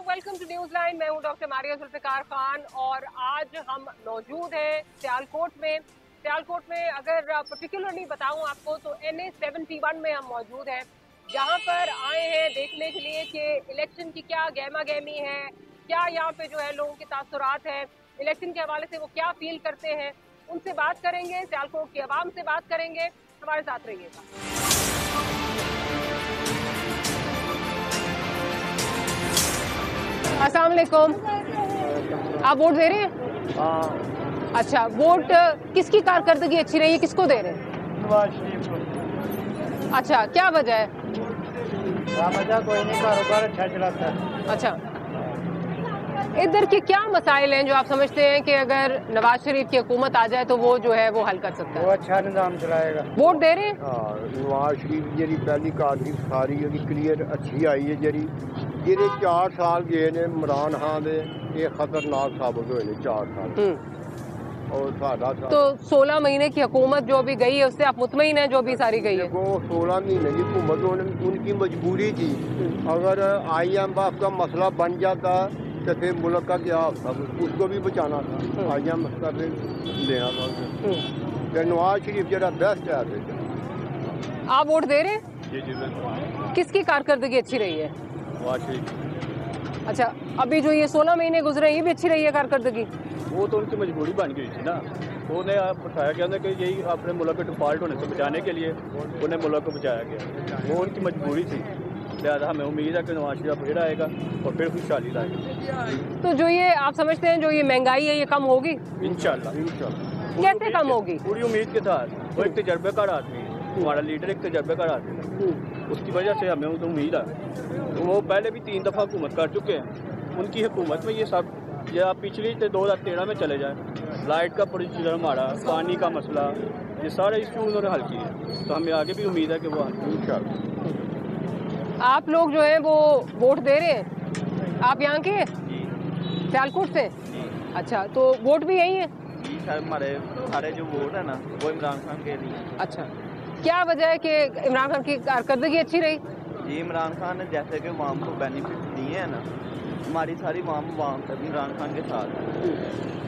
Welcome to news line. मैं हूं doctor Maria Zulfikar Khan और आज हम मौजूद हैं सियालकोट में। सियालकोट में अगर पर्टिकुलरली बताऊं आपको तो NA 71 में हम मौजूद हैं, जहां पर आए हैं देखने के लिए कि इलेक्शन की क्या गहमा गहमी है, क्या यहाँ पे जो है लोगों के तासुरात हैं, इलेक्शन के हवाले से वो क्या फील करते हैं, उनसे बात करेंगे, सियालकोट की आवाम से बात करेंगे। हमारे साथ रहिएगा। अस्सलाम वालेकुम। आप वोट दे रहे हैं? हाँ। अच्छा, वोट किसकी कारकर्दगी अच्छी रही है, किसको दे रहे हैं? नवाज शरीफ को। अच्छा, क्या वजह है? वजह कोई नहीं, कारोबार अच्छा चलाता है। अच्छा, इधर के क्या मसाइल हैं जो आप समझते हैं कि अगर नवाज शरीफ की हुकूमत आ जाए तो वो जो है वो हल कर सकता है? वो अच्छा निजाम चलाएगा। वोट दे रहे हैं? नवाज शरीफ जी पहली कार्ड सारी क्लीयर अच्छी आई है जी। जेरे 4 साल गए ने इमरान खान दे ये खतरनाक साबित हुए ने 4 साल। और सादा तो 16 महीने की हुकूमत जो अभी गई है उससे आप मुतमईन हैं? जो अभी सारी गई है वो 16 महीने की हुकूमत उनकी मजबूरी थी। अगर IMF का मसला बन जाता तो फिर मुल्क का क्या होता, उसको भी बचाना था। IMF का फिर लेना था। नवाज शरीफ जरा बेस्ट है। आप वोट दे रहे हैं? जी जी बिल्कुल। किसकी कारकर्दगी अच्छी रही है? नवाज शरीफ। अच्छा, अभी जो ये 16 महीने गुजरे ये भी अच्छी रही है कारकर्दगी? वो तो उनकी मजबूरी बन गई थी ना। उन्हें बताया गया था कि यही अपने मुल्क के डिफॉल्ट होने से बचाने के लिए उन्हें मुल्क को बचाया गया। वो उनकी मजबूरी थी। लिहाजा हमें उम्मीद है कि नवाज शरीफ फिर आएगा और फिर खुशहाली लाएगा। तो जो ये आप समझते हैं जो ये महंगाई है ये कम होगी? इंशाल्लाह। कैसे कम होगी? पूरी उम्मीद के साथ। वो एक तजर्बेकार आदमी है, हमारा लीडर एक तजर्बेकार आदमी है, उसकी वजह से हमें उम्मीद है। तो वो पहले भी 3 दफ़ा हुकूमत कर चुके हैं। उनकी हुकूमत में ये सब, या आप पिछली 2013 में चले जाएं, लाइट का प्रोसीजर हमारा, पानी का मसला, ये सारे इशू उन्होंने हल किए। तो हमें आगे भी उम्मीद है कि वो इंशाल्लाह। आप लोग जो है वो वोट दे रहे हैं? आप यहाँ के सियालकोट से? अच्छा, तो वोट भी यही है? जी सर, हमारे सारे जो वोट है ना वो इमरान खान के लिए। अच्छा, क्या वजह है कि इमरान खान की कारकर्दगी अच्छी रही? जी, इमरान खान ने जैसे कि वाम को बेनिफिट दिए हैं ना, हमारी सारी वाम इमरान खान के साथ है।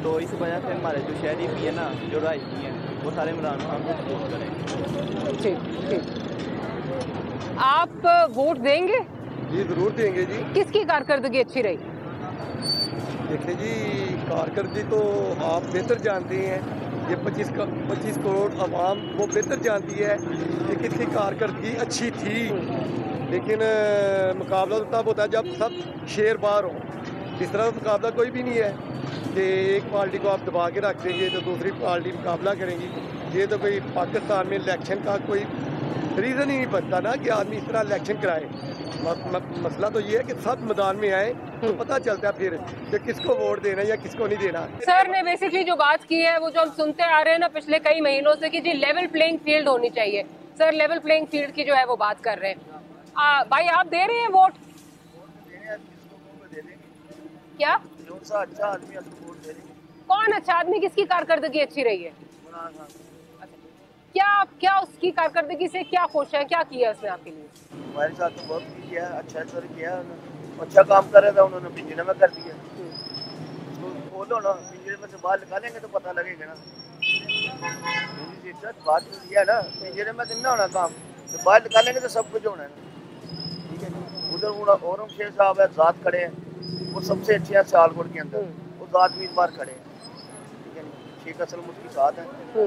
तो इस वजह से हमारे जो शहरी भी है ना, जो रहायशी हैं, वो सारे इमरान खान को सपोर्ट करेंगे। ठीक ठीक। आप वोट देंगे? जी जरूर देंगे जी। किसकी कारकर्दगी अच्छी रही? देखिए जी, कारकर्दगी तो आप बेहतर जानते हैं। ये 25 करोड़ आवाम वो बेहतर जानती है कि किसकी कारकर्दगी अच्छी थी। लेकिन मुकाबला तो तब होता है जब सब शेर बार हो। इस तरह का मुकाबला कोई भी नहीं है कि एक पार्टी को आप दबा के रख देंगे तो दूसरी पार्टी मुकाबला करेंगी। ये तो कोई पाकिस्तान में इलेक्शन का कोई रीज़न ही नहीं बनता ना कि आदमी इस तरह इलेक्शन कराए। मसला तो ये है कि सब मैदान में आए तो पता चलता है फिर कि किसको वोट देना या किसको नहीं देना। सर ने बेसिकली जो बात की है वो जो हम सुनते आ रहे हैं ना पिछले कई महीनों से कि जी लेवल प्लेइंग फील्ड होनी चाहिए। सर लेवल प्लेइंग फील्ड की जो है वो बात कर रहे हैं। भाई आप दे रहे हैं वोट? क्या अच्छा आदमी कौन अच्छा आदमी, किसकी कारकर्दगी अच्छी रही है? क्या उसकी कारकर्दगी से क्या खुश है, क्या किया उसने आपके लिए? हमारे साथ तो बहुत किया, अच्छा सर किया, अच्छा काम कर रहा था, उन्होंने पिंजरे में कर दिया। तो बोलो ना, पिंजरे में से बाहर निकालेंगे तो पता लगेगा ना। बात है ना, पिंजरे में कितना होना काम, तो बाहर निकालेंगे तो सब कुछ होना है ना। ठीक है। उधर औरम शेर साहब है, जात खड़े हैं, वो सबसे अच्छे हैं सियालकोट के अंदर, वो जात उम्मीदवार खड़े हैं। ठीक है, शेख असल उसके साथ है, तो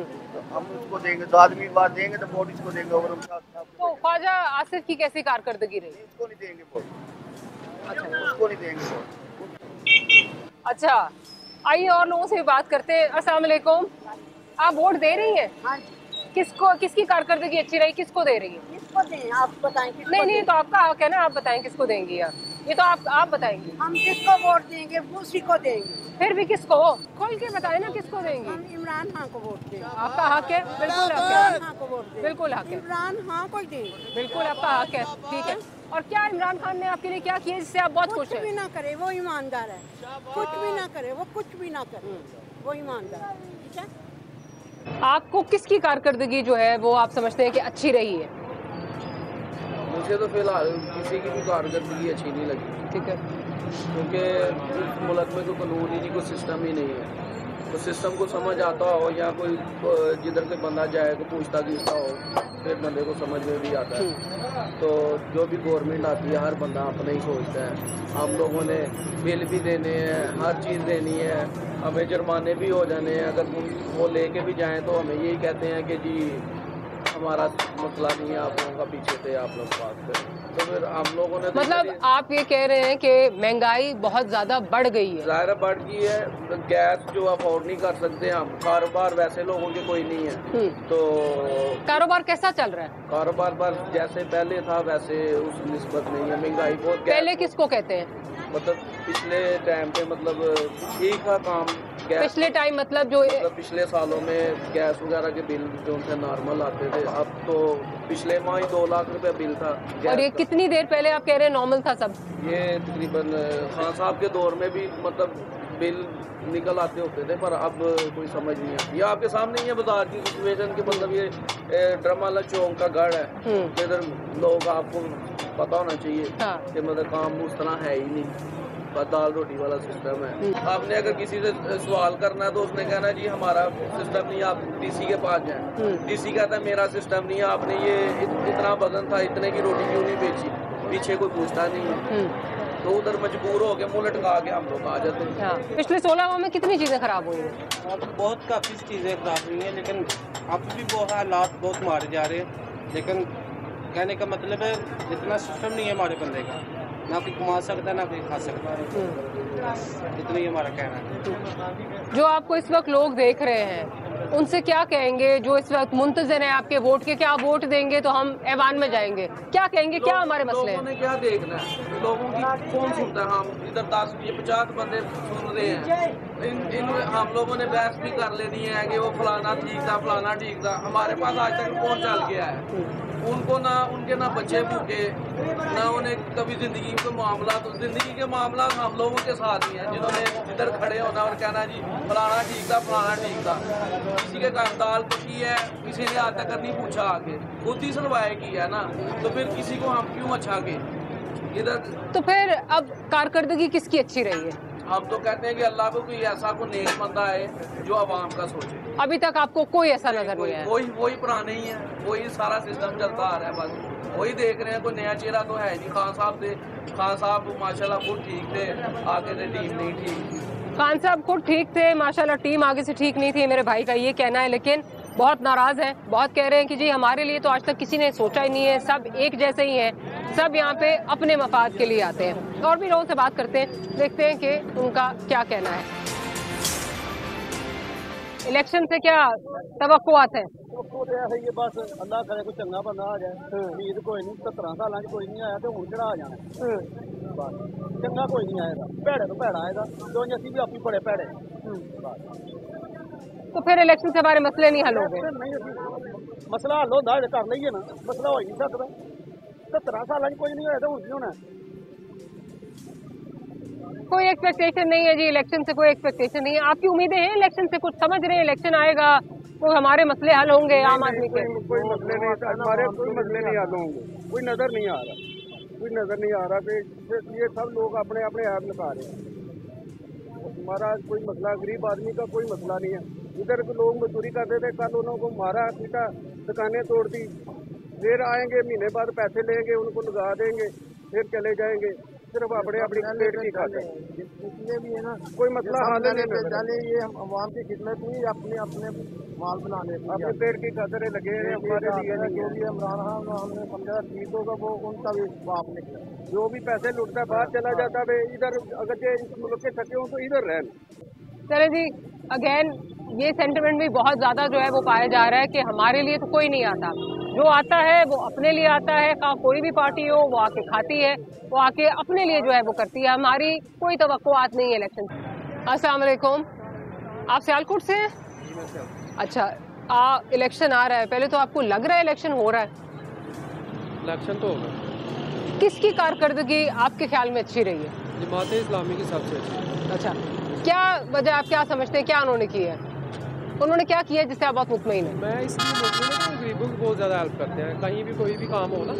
हम उसको देंगे, जात उम्मीदवार देंगे तो वोट इसको देंगे। औरम साहब तो ख्वाजा आसिफ की कैसी कारकर्दगी रही? उसको नहीं देंगे वोट। अच्छा, उसको नहीं देंगे वोट। अच्छा, आइए और लोगों से भी बात करते हैं। अस्सलाम वालेकुम। आप वोट दे रही हैं? हाँ। किसकी कारकर्दगी अच्छी रही, किसको दे रही है? किसको दें आप बताएं? नहीं तो आपका हक है ना, आप बताएं किसको देंगी आप? ये तो आप बताएंगे। हम किसको वोट देंगे उसी को देंगे। फिर भी किसको? खोल के बताए ना किसको देंगे। हम इमरान खान को वोट देंगे। आपका हक है, बिल्कुल हक है, इमरान खान को वोट देंगे। बिल्कुल हक है, इमरान खान को ही देंगे। बिल्कुल आपका हक है, ठीक है। और क्या इमरान खान ने आपके लिए क्या किया जिससे आप बहुत खुश कुछ भी हैं? ना करे वो ईमानदार है, कुछ भी ना करे वो, कुछ भी ना करे वो ईमानदार है, ठीक है। आपको किसकी कारकर्दगी जो है वो आप समझते हैं कि अच्छी रही है? मुझे तो फिलहाल किसी की भी कारकर्दगी अच्छी नहीं लगी, ठीक है, क्योंकि इस मुल्क में तो कानून ही नहीं, कोई सिस्टम ही नहीं है। तो सिस्टम को समझ आता हो या कोई जिधर कोई बंदा जाए तो पूछता गिछता हो, फिर बंदे को समझ में भी आता है। तो जो भी गवर्नमेंट आती है हर बंदा अपना ही सोचता है। हम लोगों ने बिल भी देने हैं, हर चीज़ देनी है, हमें जुर्माने भी हो जाने हैं। अगर वो लेके भी जाएँ तो हमें यही कहते हैं कि जी हमारा मसला नहीं है, आप लोगों का पीछे थे, आप लोग बात करें। तो फिर हम लोगों ने मतलब आप ये कह रहे हैं कि महंगाई बहुत ज्यादा बढ़ गई है? ज़ाहिर बढ़ गई है, गैस जो अफोर्ड नहीं कर सकते हम, कारोबार वैसे लोगों के कोई नहीं है। तो कारोबार कैसा चल रहा है? कारोबार पर जैसे पहले था वैसे उस निस्बत नहीं है। महंगाई बहुत, पहले किसको कहते हैं? मतलब पिछले टाइम पे मतलब ठीक था काम। पिछले टाइम मतलब जो पिछले सालों में गैस वगैरह के बिल जो उनसे नॉर्मल आते थे, अब तो पिछले माह ही 2 लाख रुपए बिल था। और ये कितनी देर पहले आप कह रहे हैं नॉर्मल था सब? ये तकरीबन खान साहब के दौर में भी मतलब बिल निकल आते होते थे, पर अब कोई समझ नहीं आती। ये आपके सामने ही है बाजार की सिचुएशन के, मतलब ये ड्रमाला चौक का गढ़ है, इधर लोग आपको पता होना चाहिए कि मतलब काम उस तरह है ही नहीं, बस दाल रोटी वाला सिस्टम है। आपने अगर किसी से सवाल करना है तो उसने कहना जी हमारा सिस्टम नहीं, आप डीसी के पास जाएं। डीसी कहता है मेरा सिस्टम नहीं है, आपने ये इतना वजन था, इतने की रोटी क्यों नहीं बेची, पीछे कोई पूछता नहीं है। तो उधर मजबूर हो के मुंह लटका के हम लोग आ जाते हैं। पिछले 16 माह में कितनी चीजें खराब हुई हैं? बहुत काफ़ी चीज़ें खराब हुई हैं, लेकिन अब भी बहुत हालात बहुत मारे जा रहे हैं। लेकिन कहने का मतलब है इतना सिस्टम नहीं है हमारे बंदे का, ना कोई कमा सकता है ना कोई खा सकता है, इतना ही हमारा कहना है। जो आपको इस वक्त लोग देख रहे हैं उनसे क्या कहेंगे जो इस वक्त मुंतजर हैं आपके वोट के? क्या आप वोट देंगे तो हम ऐवान में जाएंगे? क्या कहेंगे, क्या हमारे मसले हैं? लोगों ने क्या देखना है, लोगों की कौन सुनता है? हम इधर 10-50 बंदे सुन रहे हैं, हम लोगों ने बहस भी कर लेनी है कि वो फलाना ठीक था, फलाना ठीक था। हमारे पास आज तक कौन चल गया है? उनको ना उनके ना बच्चे भूखे, ना उन्हें कभी जिंदगी के मामला, तो जिंदगी के मामला हम लोगों के साथ ही हैं, जिन्होंने इधर खड़े होना और कहना जी फलाना ठीक था, फलाना ठीक था। किसी के घर दाल पकी है, किसी ने आज तक नहीं पूछा आके, खुद ही सलवाए की है ना, तो फिर किसी को हम क्यों अच्छा के इधर? तो फिर अब कारकर्दगी किसकी अच्छी रही है? हम तो कहते हैं कि अल्लाह को कोई ऐसा को नेक बंदा है जो आवाम का सोचे। अभी तक आपको कोई ऐसा नजर नहीं आया? वही पुराने ही है, वही सारा सिस्टम चलता आ रहा है, बस वही देख रहे हैं। कोई नया चेहरा तो है नहीं। खान साहब माशाल्लाह खुद ठीक थे, आगे से टीम नहीं ठीक थी। खान साहब खुद ठीक थे, माशाल्लाह टीम आगे से ठीक नहीं थी, मेरे भाई का ये कहना है। लेकिन बहुत नाराज हैं, बहुत कह रहे हैं कि जी हमारे लिए तो आज तक किसी ने सोचा ही नहीं है, सब एक जैसे ही हैं, सब यहाँ पे अपने मफाद के लिए आते हैं। और भी लोगों से बात करते हैं, देखते हैं कि उनका क्या कहना है। इलेक्शन से क्या तवक्कुआत है? ये बस अल्लाह करे कोई चंगा बंदा आ जाए, उम्मीद कोई नहीं। 17 साल कोई नहीं आया तो हूँ किहड़ा आ जाना, बस चंगा कोई नहीं आएगा, भैड़े तो भैड़ा आएगा, तो असीं भी आप ही बड़े भैड़े। तो फिर इलेक्शन से हमारे मसले नहीं हल हो गए? नहीं, मसला हल होता है कर लीजिए ना, मसला हो ही नहीं सकता। 17 साल कोई नहीं होया तो हूँ नहीं होना। कोई एक्सपेक्टेशन नहीं है जी, इलेक्शन से कोई एक्सपेक्टेशन नहीं है। आपकी उम्मीदें हैं इलेक्शन से? कुछ समझ रहे हैं इलेक्शन आएगा तो हमारे मसले हल होंगे आम आदमी के? कोई मसले नहीं, हमारे कोई मसले नहीं हल होंगे, कोई नजर नहीं आ रहा, कोई नजर नहीं आ रहा कि ये सब लोग अपने अपने ऐप निकाल रहे हैं। हमारा कोई मसला, गरीब आदमी का कोई मसला नहीं है। इधर के लोग मजदूरी करते थे, कल उन्होंने को मारा पीटा, दुकानें तोड़ दी, फिर आएंगे महीने बाद पैसे लेंगे, उनको लगा देंगे, फिर चले जाएंगे, सिर्फ अपने अपनी पेट की खाते हैं। इसलिए भी है ना, कोई मसला हल नहीं डाले, ये अवाम की खिदमत हुई, अपने अपने माल बनाने अपने पेट की खातिर लगे हैं। हमारे लिए जो भी इमरान खान हमने समझा ठीक होगा, वो उनका भी बाप निकला। जो भी पैसे लुटता है बाहर चला जाता है, इधर अगर इस मुल्क के थके हों तो इधर रहन। चले जी, अगेन ये सेंटिमेंट भी बहुत ज्यादा जो है वो पाया जा रहा है कि हमारे लिए तो कोई नहीं आता, जो आता है वो अपने लिए आता है, कोई भी पार्टी हो वो आके खाती है, वो आके अपने लिए जो है वो करती है। हमारी कोई तवक्कुआत नहीं है इलेक्शन। अस्सलाम वालेकुम, आप सियालकोट से हैं? अच्छा, इलेक्शन आ रहा है, पहले तो आपको लग रहा है इलेक्शन हो रहा है? इलेक्शन तो होगा। किसकी कारकर्दगी आपके ख्याल में अच्छी रही है? जमात इस्लामी की सबसे अच्छी। अच्छा, क्या वजह, आप क्या समझते हैं, क्या उन्होंने किया है? उन्होंने क्या किया है जिससे आप बहुत मुतमईन हैं? मैं इसलिए मुतमईन हूं, गरीबों की बहुत ज़्यादा हेल्प करते हैं। कहीं भी कोई भी काम हो ना,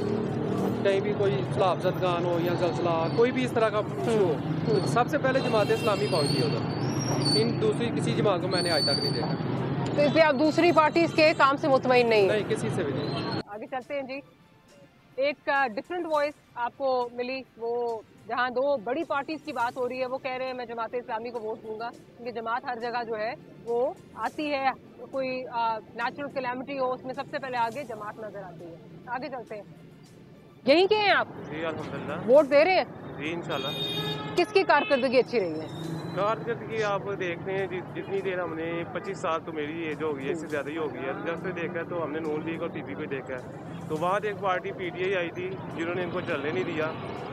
कहीं भी कोई सलाफजदगान हो या जलसला, कोई भी इस तरह का हो, सबसे पहले जमात इस्लामी पहुँचती है उधर। इन दूसरी किसी जमात को मैंने आज तक नहीं देखा। तो इसलिए आप दूसरी पार्टी के काम से मुतमईन नहीं? नहीं, किसी से भी नहीं। आगे चलते हैं जी। एक डिफरेंट वॉइस आपको मिली, वो जहां दो बड़ी पार्टीज की बात हो रही है, वो कह रहे हैं मैं जमात इस्लामी को वोट दूंगा क्योंकि जमात हर जगह जो है वो आती है, कोई नेचुरल कैलेमिटी हो उसमें सबसे पहले आगे जमात नजर आती है। आगे चलते हैं। यहीं के हैं आप? जी अल्हम्दुलिल्लाह। वोट दे रहे हैं? जी इंशाल्लाह। किसकी कारकर्दगी अच्छी रही है? कारकर्दगी आप देखते हैं जितनी देर हमने 25 साल तो मेरी एज हो गई है, इससे ज़्यादा ही हो गई है। जब से देखा है तो हमने नून लीग और पीपी को देखा है। तो बाद एक पार्टी पीटीआई आई थी जिन्होंने इनको चलने नहीं दिया,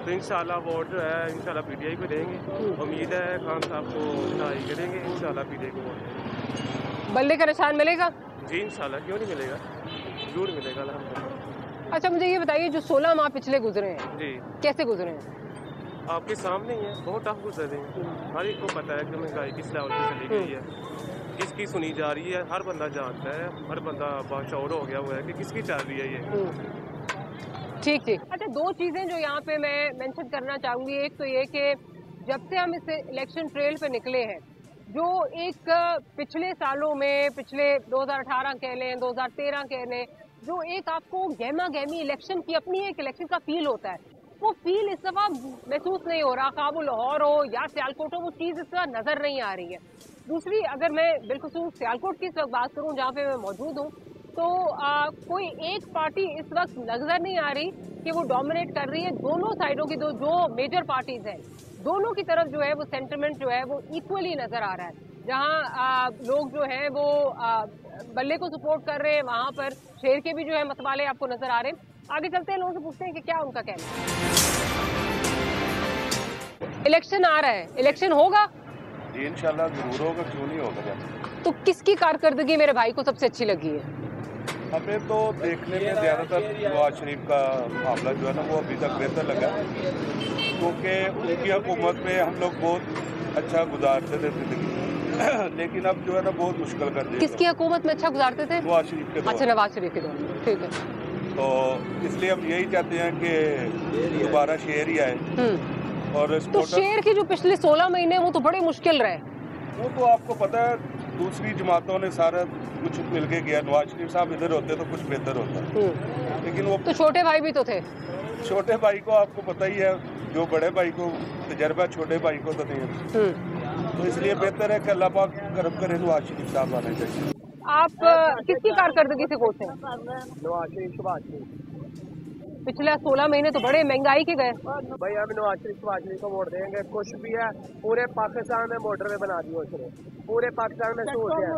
तो इंशाल्लाह वोट जो है इंशाल्लाह पीटीआई को देंगे। उम्मीद है खान साहब को ट्राई करेंगे, इंशाल्लाह पीटीआई को वोट। बल्ले का निशान मिलेगा? जी इंशाल्लाह, क्यों नहीं मिलेगा, जरूर मिलेगा अल्हम्दुलिल्लाह। अच्छा, मुझे ये बताइए जो 16 माह पिछले गुजरे हैं, जी कैसे गुजरे हैं? आपके सामने ही है, बहुत टफ गुजर रहे हैं। हर एक को पता है कि महंगाई किस लेवल पर चली गई है, किसकी सुनी जा रही है, हर बंदा जानता है, हर बंदा बाशऊर हो गया हुआ है कि किसकी चल रही है ये। ठीक ठीक। अच्छा, दो चीजें जो यहाँ पे मैं मेंशन करना चाहूंगी। एक तो ये कि जब से हम इस इलेक्शन ट्रेल पे निकले हैं, जो एक पिछले सालों में, पिछले 2018 कह लें, 2013 कह लें, जो एक आपको गहमा गहमी इलेक्शन की अपनी एक इलेक्शन का फील होता है, वो फील इस दफा महसूस नहीं हो रहा। काबुल लाहौर हो या सियालकोट हो, वो चीज इस दफा नजर नहीं आ रही है। दूसरी, अगर मैं बिलखुसूस सियालकोट की इस वक्त बात करूं जहाँ पे मैं मौजूद हूँ, तो कोई एक पार्टी इस वक्त नजर नहीं आ रही कि वो डोमिनेट कर रही है। दोनों साइडों की जो मेजर पार्टीज हैं, दोनों की तरफ जो है वो सेंटिमेंट जो है वो इक्वली नजर आ रहा है। जहाँ लोग जो है वो बल्ले को सपोर्ट कर रहे हैं, वहां पर शेर के भी जो है मतवाले आपको नजर आ रहे हैं। आगे चलते हैं, लोगों से पूछते हैं कि क्या उनका कहना है। इलेक्शन आ रहा है, इलेक्शन होगा? जी इंशाल्लाह जरूर होगा, क्यों नहीं होगा। तो किसकी कारकर्दगी मेरे भाई को सबसे अच्छी लगी है? हमें तो देखने में ज्यादातर नवाज शरीफ का मामला जो है ना वो अभी तक बेहतर लगा, क्योंकि उनकी हुकूमत में हम लोग बहुत अच्छा गुजारते थे जिंदगी, लेकिन अब जो है ना बहुत मुश्किल कर दिया। किसकी हुकूमत में अच्छा गुजारते थे? नवाज शरीफ के दौर। अच्छा, नवाज शरीफ के दौर में, ठीक है। तो इसलिए हम यही चाहते हैं कि दोबारा शेर ही आए। और तो शेर की जो पिछले 16 महीने वो तो बड़े मुश्किल रहे। वो तो आपको पता है, दूसरी जमातों ने सारा कुछ मिलके किया। नवाज शरीफ साहब इधर होते तो कुछ बेहतर होता, लेकिन वो तो छोटे भाई भी तो थे। छोटे भाई को आपको पता ही है, जो बड़े भाई को तजर्बा छोटे भाई को तो नहीं है। तो इसलिए बेहतर है कि अल्लाह पाक करम करे, नवाज शरीफ साहब आने चाहिए। आप किसकी कारकर्दगी से खुश हैं? नवाज शरीफ। पिछले 16 महीने तो बड़े महंगाई के गए। भाई हम नवाज शरीफ को वोट देंगे, कुछ भी है। पूरे पाकिस्तान में मोटरवे बना दी उसने, पूरे पाकिस्तान में सहूलत है।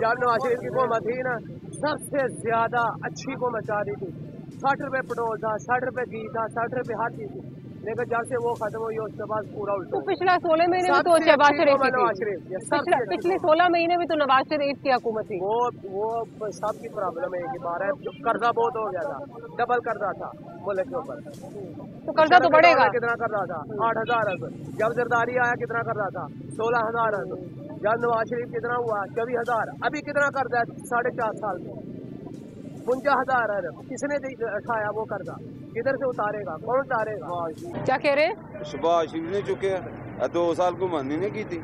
जब नवाज शरीफ की हुकूमत थी ना, सबसे ज्यादा अच्छी हुकूमत चाह रही थी। 60 रुपए पेट्रोल था, 60 रुपए घी था, 60 रुपए हर चीज थी, लेकिन जब से वो खत्म हुई उसके बाद पूरा उल्टा। तो पिछला 16 महीने में तो शहबाज शरीफ थी, पिछले 16 महीने में तो नवाज शरीफ की हुकूमत थी। वो सबकी प्रॉब्लम है कि बारह कर्जा बहुत हो गया था, डबल कर्जा था मुल्क के ऊपर। तो कर्जा तो बढ़ेगा। कितना कर्जा था? 8,000 अरब। जब जरदारी आया कितना कर्जा था? 16,000 अरब। जब नवाज शरीफ कितना हुआ? 24,000। अभी कितना कर्जा है 4.5 साल में? 52,000 अरब। किसने उठाया वो कर्जा? किधर से उतारेगा? कौन उतारेगा? क्या कह रहे हैं? शहबाज शरीफ ने चुके 2 साल को मंदी नहीं की थी,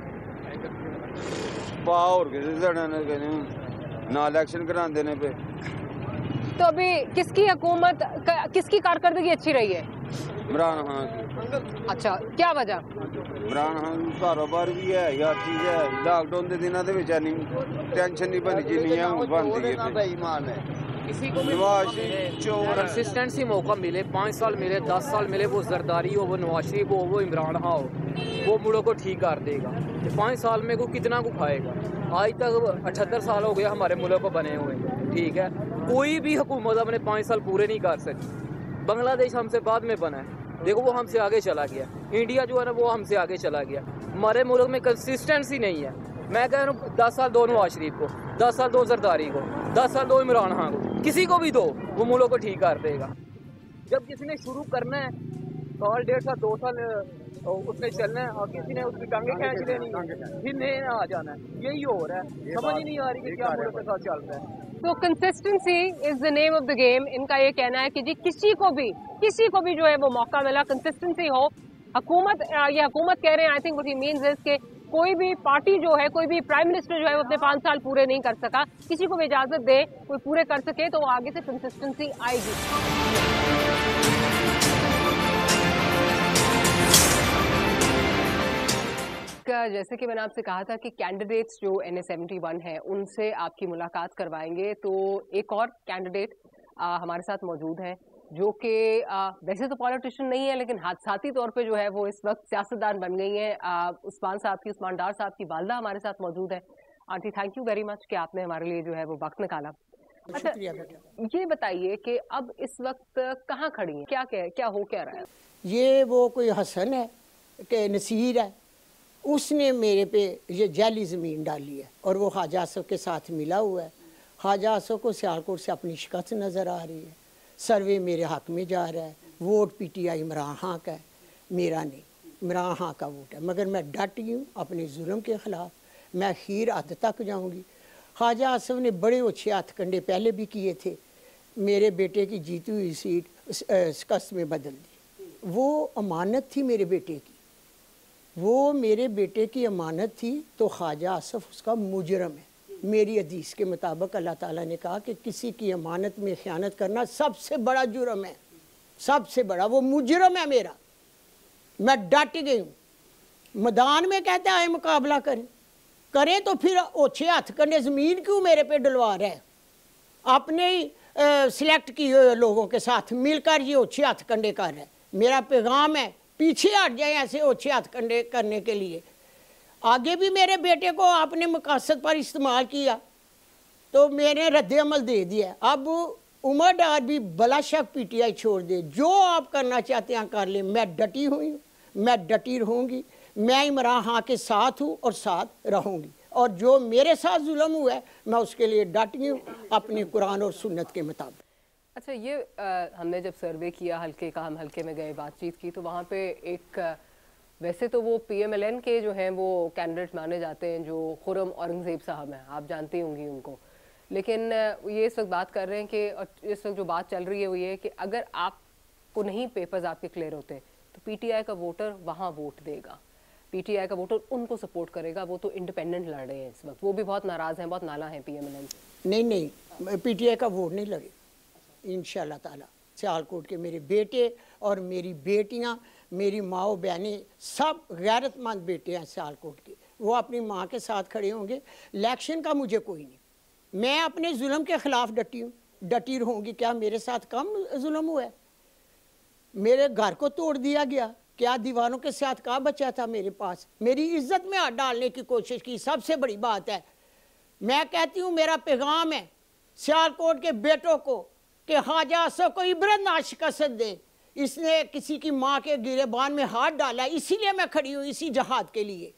और ना इलेक्शन करा देने पे। तो अभी किसकी हुकूमत, किसकी कारकर्दगी अच्छी रही है? इमरान खान की। अच्छा, क्या वजह? इमरान खान कारोबार भी है, हर चीज है। लॉकडाउन के दिनों टेंशन नहीं बनी जिन्नी बनती है। किसी को कंसिस्टेंसी मौका मिले, 5 साल मिले, 10 साल मिले, वो जरदारी हो, वो नवाज शरीफ हो, वो इमरान खान हो, वो मुड़ो को ठीक कर देगा। 5 साल में को कितना को खाएगा? आज तक 78 साल हो गया हमारे मुल्क को बने हुए, ठीक है। कोई भी हुकूमत अपने 5 साल पूरे नहीं कर सकी। बांग्लादेश हमसे बाद में बना है, देखो वो हमसे आगे चला गया। इंडिया जो है ना वो हमसे आगे चला गया। हमारे मुल्क में कंसिस्टेंसी नहीं है। मैं कह रहा हूँ 10 साल दो नवाज शरीफ को, 10 साल दो जरदारी को, 10 साल दो इमरान खान को, किसी को भी दो, वो मुल्क को ठीक कर देगा। जब किसी ने शुरू करना है साल 1.5 साल 2 साल उसने चलना है और किसी ने उसकी टांगे खींच लेनी है, फिर नए आ जाना है। यही हो रहा है, समझ ही नहीं आ रही कि क्या मुल्क के साथ चल रहा है। तो consistency is the name of the game. इनका ये कहना है कि जी किसी को भी जो है वो मौका मिला, कंसिस्टेंसी हो। हुकूमत, ये हुकूमत कह रहे हैं, I think what he means is कि कोई भी पार्टी जो है, कोई भी प्राइम मिनिस्टर जो है वो अपने 5 साल पूरे नहीं कर सका, किसी को भी इजाजत दे कोई पूरे कर सके तो आगे से कंसिस्टेंसी आएगी। जैसे कि मैंने आपसे कहा था कि कैंडिडेट्स जो NA71 है उनसे आपकी मुलाकात करवाएंगे, तो एक और कैंडिडेट हमारे साथ मौजूद है जो कि वैसे तो पॉलिटिशियन नहीं है लेकिन हादसाती तौर पे जो है वो इस वक्त सियासतदान बन गई हैं। उस्मान डार साहब की वालदा हमारे साथ मौजूद है। Aunty, thank you very much कि आपने हमारे लिए जो है वो वक्त निकाला। अच्छा, ये बताइए कि अब इस वक्त कहाँ खड़ी हैं, क्या हो क्या रहा है? ये वो कोई हसन है कि नसीर है, उसने मेरे पे ये जाली ज़मीन डाली है और वो ख्वाजा आसफ के साथ मिला हुआ है। ख्वाजा आसफ को सियालकोट से अपनी शिकस्त नज़र आ रही है। सर्वे मेरे हक में जा रहा है। वोट PTI इमरान खान का है, मेरा नहीं। इमरान खान का वोट है, मगर मैं डट गई हूँ अपने जुल्म के ख़िलाफ़। मैं खीर हद तक जाऊँगी। ख्वाजा आसफ ने बड़े अच्छे हथकंडे पहले भी किए थे, मेरे बेटे की जीती हुई सीट शिकस्त में बदल दी। वो अमानत थी मेरे बेटे की, वो मेरे बेटे की अमानत थी, तो ख्वाजा आसफ उसका मुजरम है। मेरी हदीस के मुताबिक अल्लाह ताला ने कहा कि किसी की अमानत में ख़यानत करना सबसे बड़ा जुर्म है, सबसे बड़ा वो मुजरम है मेरा। मैं डट गई हूँ। मैदान में कहते आए मुकाबला करें तो फिर ओछे हथ करने ज़मीन क्यों मेरे पे डलवा रहा है? अपने ही सिलेक्ट किए हुए लोगों के साथ मिलकर ये ओछे हथ कंडे कर रहा है। मेरा पैगाम है, पीछे हट जाए ऐसे ओछे हथ कंडे करने के लिए। आगे भी मेरे बेटे को आपने मकासद पर इस्तेमाल किया तो मैंने रद्द अमल दे दिया। अब उमर डार भी बला शक PTI छोड़ दे, जो आप करना चाहते हैं कर ले। मैं डटी हुई हूँ, मैं डटी रहूँगी। मैं इमरान खान के साथ हूँ और साथ रहूँगी, और जो मेरे साथ जुल्म हुआ है मैं उसके लिए डटी हूँ अपने कुरान और सुन्नत के मुताबिक। अच्छा, ये हमने जब सर्वे किया हल्के का, हम हल्के में गए, बातचीत की, तो वहाँ पे एक वैसे तो वो PMLN के जो हैं वो कैंडिडेट माने जाते हैं, जो खुरम औरंगज़ेब साहब हैं, आप जानती होंगी उनको। लेकिन ये इस वक्त बात कर रहे हैं कि इस वक्त जो बात चल रही है वो ये है कि अगर आपको नहीं पेपर्स आपके क्लियर होते तो PTI का वोटर वहाँ वोट देगा, PTI का वोटर उनको सपोर्ट करेगा। वो तो इंडिपेंडेंट लड़ रहे हैं इस वक्त, वो भी बहुत नाराज़ हैं, बहुत नाला हैं PMLN से। नहीं, PTI का वोट नहीं लड़े इंशाअल्लाह ताला। सियालकोट के मेरे बेटे और मेरी बेटियां, मेरी माओ बहनें, सब गैरतमंद बेटे हैं सियालकोट के, वो अपनी माँ के साथ खड़े होंगे। इलेक्शन का मुझे कोई नहीं, मैं अपने जुल्म के ख़िलाफ़ डटी रहूँगी। क्या मेरे साथ कम जुल्म हुआ है? मेरे घर को तोड़ दिया गया, क्या दीवारों के साथ कहाँ बचा था मेरे पास? मेरी इज्जत में हाथ डालने की कोशिश की, सबसे बड़ी बात है। मैं कहती हूँ, मेरा पैगाम है सियालकोट के बेटों को कि ख्वाजा आसफ को इबरतनाक शिकस्त दे। इसने किसी की माँ के गिरेबान में हाथ डाला, इसीलिए मैं खड़ी हूँ, इसी जहाद के लिए।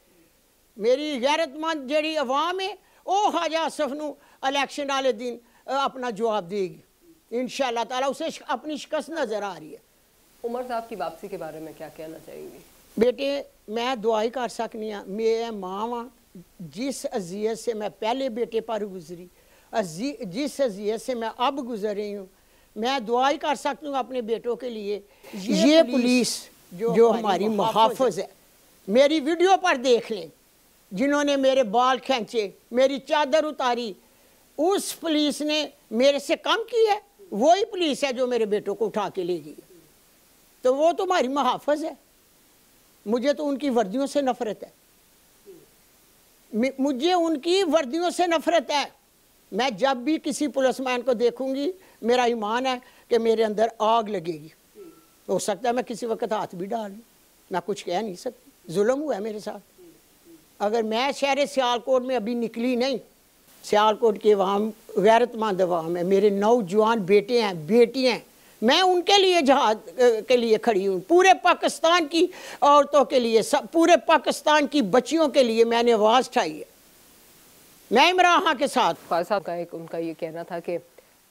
मेरी गैरतमंद जड़ी अवाम है, वो ख्वाजा आसफ नू इलेक्शन वाले दिन अपना जवाब देगी इंशाअल्लाह ताला। उसे अपनी शिकस्त नज़र आ रही है। उमर साहब की वापसी के बारे में क्या कहना चाहेंगे? बेटे, मैं दुआ ही कर सकनी हाँ। मैं माँ वा, जिस अजियत से मैं पहले बेटे पर गुजरी, जिस अजियत से मैं अब गुजर रही हूँ, मैं दुआ ही कर सकती हूँ अपने बेटों के लिए। ये पुलिस जो हमारी मुहाफ़िज़ है, मेरी वीडियो पर देख लें, जिन्होंने मेरे बाल खींचे, मेरी चादर उतारी, उस पुलिस ने मेरे से कम की है? वही पुलिस है जो मेरे बेटों को उठा के ले गई। तो वो तुम्हारी मुहाफ़िज़ है। मुझे तो उनकी वर्दियों से नफरत है, मुझे उनकी वर्दियों से नफरत है। मैं जब भी किसी पुलिसमैन को देखूंगी, मेरा ईमान है कि मेरे अंदर आग लगेगी। हो सकता है मैं किसी वक्त हाथ भी डाल लूँ, मैं कुछ कह नहीं सकती। जुल्म हुआ है मेरे साथ। अगर मैं शहर सियालकोट में अभी निकली नहीं, सियालकोट के वहाँ गैरतमंद अवाम है, मेरे नौजवान बेटे हैं, बेटियाँ हैं, मैं उनके लिए जहाद के लिए खड़ी हूँ। पूरे पाकिस्तान की औरतों के लिए, सब पूरे पाकिस्तान की बच्चियों के लिए मैंने आवाज़ उठाई है। मैं इमरान खान के साथ। ख्वाजा साहब का एक उनका ये कहना था कि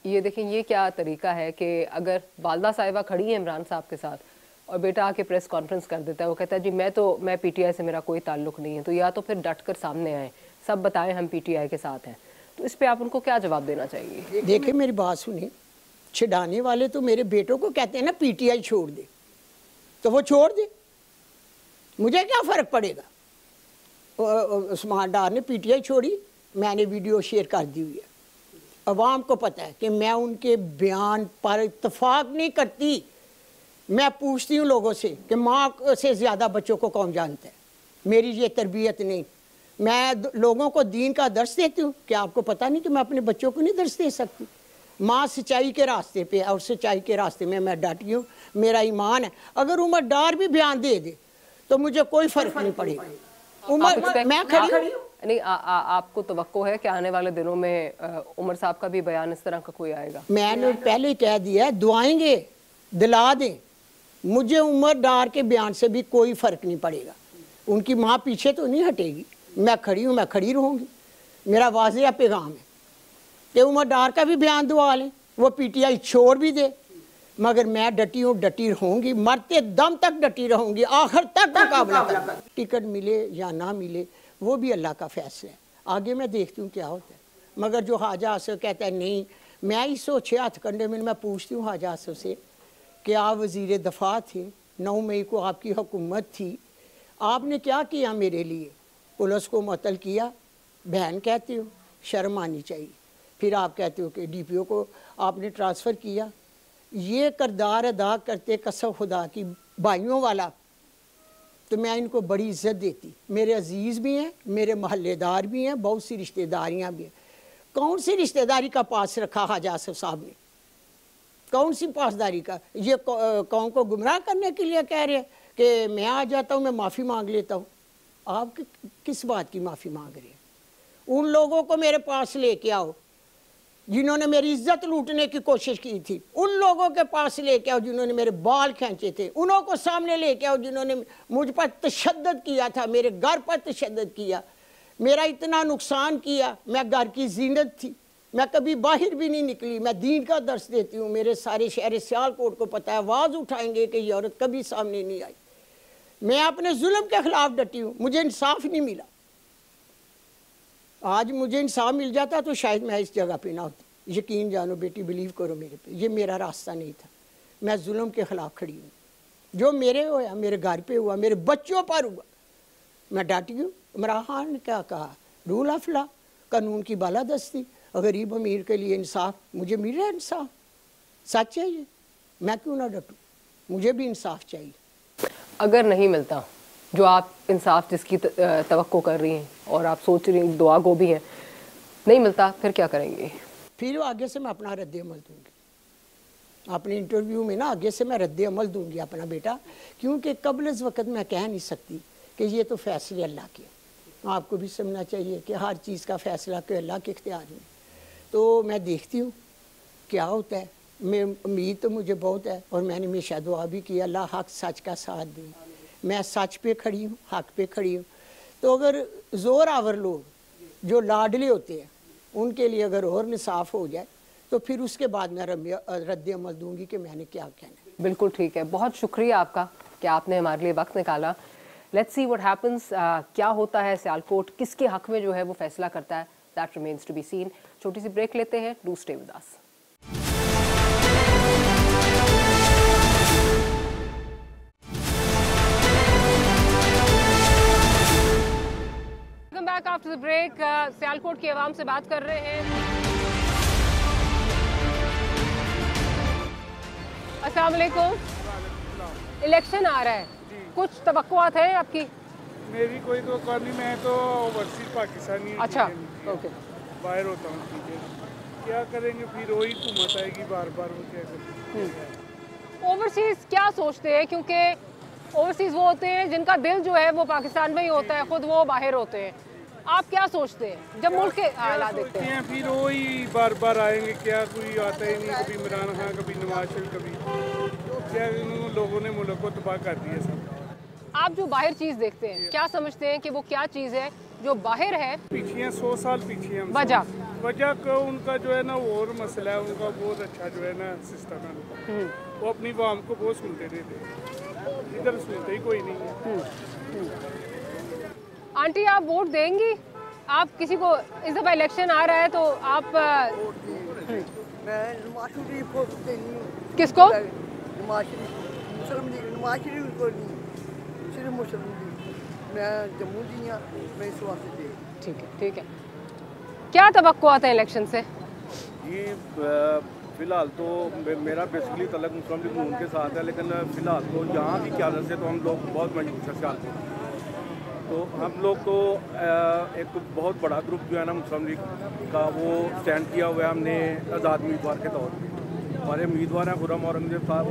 ये देखें ये क्या तरीका है कि अगर वालदा साहिबा खड़ी है इमरान साहब के साथ और बेटा आके प्रेस कॉन्फ्रेंस कर देता है, वो कहता है जी मैं पीटीआई से मेरा कोई ताल्लुक नहीं है, तो या तो फिर डट कर सामने आए, सब बताएं हम पीटीआई के साथ हैं। तो इस पे आप उनको क्या जवाब देना चाहिए? देखिए मेरी बात सुनिए, छिड़ाने वाले तो मेरे बेटों को कहते हैं ना पीटीआई छोड़ दे, तो वो छोड़ दे, मुझे क्या फ़र्क पड़ेगा। उस्मान डार ने पीटीआई छोड़ी, मैंने वीडियो शेयर कर दी हुई है, अवाम को पता है कि मैं उनके बयान पर इत्तफाक नहीं करती। मैं पूछती हूँ लोगों से कि माँ से ज़्यादा बच्चों को कौन जानता है। मेरी ये तरबियत नहीं, मैं लोगों को दीन का दर्स देती हूँ। क्या आपको पता नहीं कि मैं अपने बच्चों को नहीं दर्स दे सकती? माँ सच्चाई के रास्ते पे और सच्चाई के रास्ते में मैं डटी हूँ, मेरा ईमान है। अगर उमर डार भी बयान दे दे तो मुझे कोई फ़र्क नहीं पड़ेगा। उमर मैं खड़ी हूँ। नहीं आपको तवक्को है कि आने वाले दिनों में उमर साहब का भी बयान इस तरह का कोई आएगा? मैंने पहले कह दिया, दुआएंगे, दिला दें, मुझे उमर डार के बयान से भी कोई फ़र्क नहीं पड़ेगा। उनकी माँ पीछे तो नहीं हटेगी, मैं खड़ी हूँ, मैं खड़ी रहूँगी। मेरा वाज़ेह पैगाम है कि उमर डार का भी बयान दुआ लें, वो पीटीआई छोड़ भी दे, मगर मैं डटी हूँ, डटी रहूँगी, मरते दम तक डटी रहूँगी, आखिर तक मुकाबला। टिकट मिले या ना मिले वो भी अल्लाह का फैसला है, आगे मैं देखती हूँ क्या होता है। मगर जो ख्वाजा आसिफ कहता है नहीं, मैं इस 6 हथकंडे में मैं पूछती हूँ ख्वाजा आसिफ से कि आप वज़ीर दफ़ा थे, 9 मई को आपकी हुकूमत थी, आपने क्या किया मेरे लिए? पुलिस को मुअत्तल किया, बहन कहते हो, शर्म आनी चाहिए। फिर आप कहते हो कि डीपीओ को आपने ट्रांसफ़र किया। ये किरदार अदा करते कसम खुदा की भाइयों वाला, तो मैं इनको बड़ी इज़्ज़त देती। मेरे अजीज़ भी हैं, मेरे महल्लेदार भी हैं, बहुत सी रिश्तेदारियाँ भी हैं। कौन सी रिश्तेदारी का पास रखा ख्वाजा आसिफ साहब ने? कौन सी पासदारी का? ये कौम को गुमराह करने के लिए कह रहे हैं कि मैं आ जाता हूँ, मैं माफ़ी मांग लेता हूँ। आप किस बात की माफ़ी मांग रहे हैं? उन लोगों को मेरे पास लेके आओ जिन्होंने मेरी इज्जत लूटने की कोशिश की थी, उन लोगों के पास लेके आओ जिन्होंने मेरे बाल खींचे थे, उन्हों को सामने लेके आओ जिन्होंने मुझ पर तशद्दुद किया था, मेरे घर पर तशद्दुद किया, मेरा इतना नुकसान किया। मैं घर की जीनत थी, मैं कभी बाहर भी नहीं निकली, मैं दीन का दर्स देती हूँ। मेरे सारे शहर सियालकोट को पता है, आवाज़ उठाएंगे कि ये औरत कभी सामने नहीं आई। मैं अपने जुल्म के खिलाफ डटी हूँ, मुझे इंसाफ नहीं मिला। आज मुझे इंसाफ मिल जाता तो शायद मैं इस जगह पे ना होती। यकीन जानो बेटी, बिलीव करो मेरे पे, ये मेरा रास्ता नहीं था। मैं जुल्म के खिलाफ खड़ी हूँ, जो मेरे हुआ, मेरे घर पे हुआ, मेरे बच्चों पर हुआ, मैं डटी हूँ। इमरान खान ने क्या कहा? रूल ऑफ लॉ, कानून की बालादस्ती, गरीब अमीर के लिए इंसाफ, मुझे मिल रहा है इंसाफ, सच है ये, मैं क्यों ना डटूँ? मुझे भी इंसाफ चाहिए। अगर नहीं मिलता जो आप इंसाफ जिसकी तवक्को कर रही हैं और आप सोच रही हैं, दुआ गो भी हैं, नहीं मिलता, फिर क्या करेंगे? फिर आगे से मैं अपना रद्द अमल दूंगी। अपने इंटरव्यू में ना आगे से मैं रद्द अमल दूंगी अपना बेटा, क्योंकि कबल इस वक्त मैं कह नहीं सकती कि ये तो फैसले अल्लाह के। आपको भी समझना चाहिए कि हर चीज़ का फैसला के अल्लाह के इख्तियार में। तो मैं देखती हूँ क्या होता है। मैं उम्मीद तो मुझे बहुत है और मैंने हमेशा दुआ भी किया, अल्लाह हक सच का साथ दे। मैं सच पे खड़ी हूँ, हक पे खड़ी हूँ। तो अगर ज़ोर आवर लोग जो लाडले होते हैं उनके लिए अगर और इंसाफ हो जाए तो फिर उसके बाद मैं रद्द अमल दूंगी कि मैंने क्या कहना है। बिल्कुल ठीक है, बहुत शुक्रिया आपका कि आपने हमारे लिए वक्त निकाला। लेट्स सी व्हाट हैपन्स, क्या होता है सियालकोट किसके हक में जो है वो फैसला करता है, that remains to be seen. छोटी सी ब्रेक लेते हैं, do stay with us. Back after the break, Sialkot की आवाम से बात कर रहे हैं। अस्सलाम वालेकुम। इलेक्शन आ रहा है, कुछ तवक्कुआत है आपकी? मेरी कोई तो नहीं, मैं तो ओवरसीज पाकिस्तानी। अच्छा, ओके। बाहर होता हूँ, क्या करेंगे फिर? वही हुकूमत आएगी बार बार, वो क्या करेंगे? ओवरसीज क्या सोचते हैं? क्योंकि ओवरसीज वो होते हैं जिनका दिल जो है वो पाकिस्तान में ही होता है, खुद वो बाहर होते हैं। आप क्या सोचते हैं जब मुल्क के हालात देखते हैं? फिर वही बार बार आएंगे, क्या कोई आता ही नहीं, कभी इमरान खान, कभी नवाज शरीफ, कभी क्या इन लोगों ने मुल्क को तबाह कर दिया सब। आप जो बाहर चीज़ देखते हैं, क्या समझते हैं कि वो क्या चीज़ है जो बाहर है? पीछे 100 साल पीछे हम। वजह का उनका जो है ना वो और मसला है, उनका बहुत अच्छा जो है ना सिस्टम है, वो अपनी वाम को बहुत सुनते थे, इधर सुनते ही कोई नहीं है। आंटी आप वोट देंगी? आप किसी को, इस दफा इलेक्शन आ रहा है तो आप किसको? ठीक है। क्या तवक्कुआत है इलेक्शन से? ये फिलहाल तो मेरा बेसिकली तलक मुस्लिम लीग नून के साथ है, लेकिन फिलहाल तो यहाँ की क़यादत से तो हम लोग बहुत मजबूत है। तो हम लोग को एक बहुत बड़ा ग्रुप जो है ना मुस्लिम लीग का, वो स्टैंड किया हुआ है हमने आज़ाद उम्मीदवार के तौर पे। हमारे उम्मीदवार हैं खुर्रम औरंगज़ेब साहब,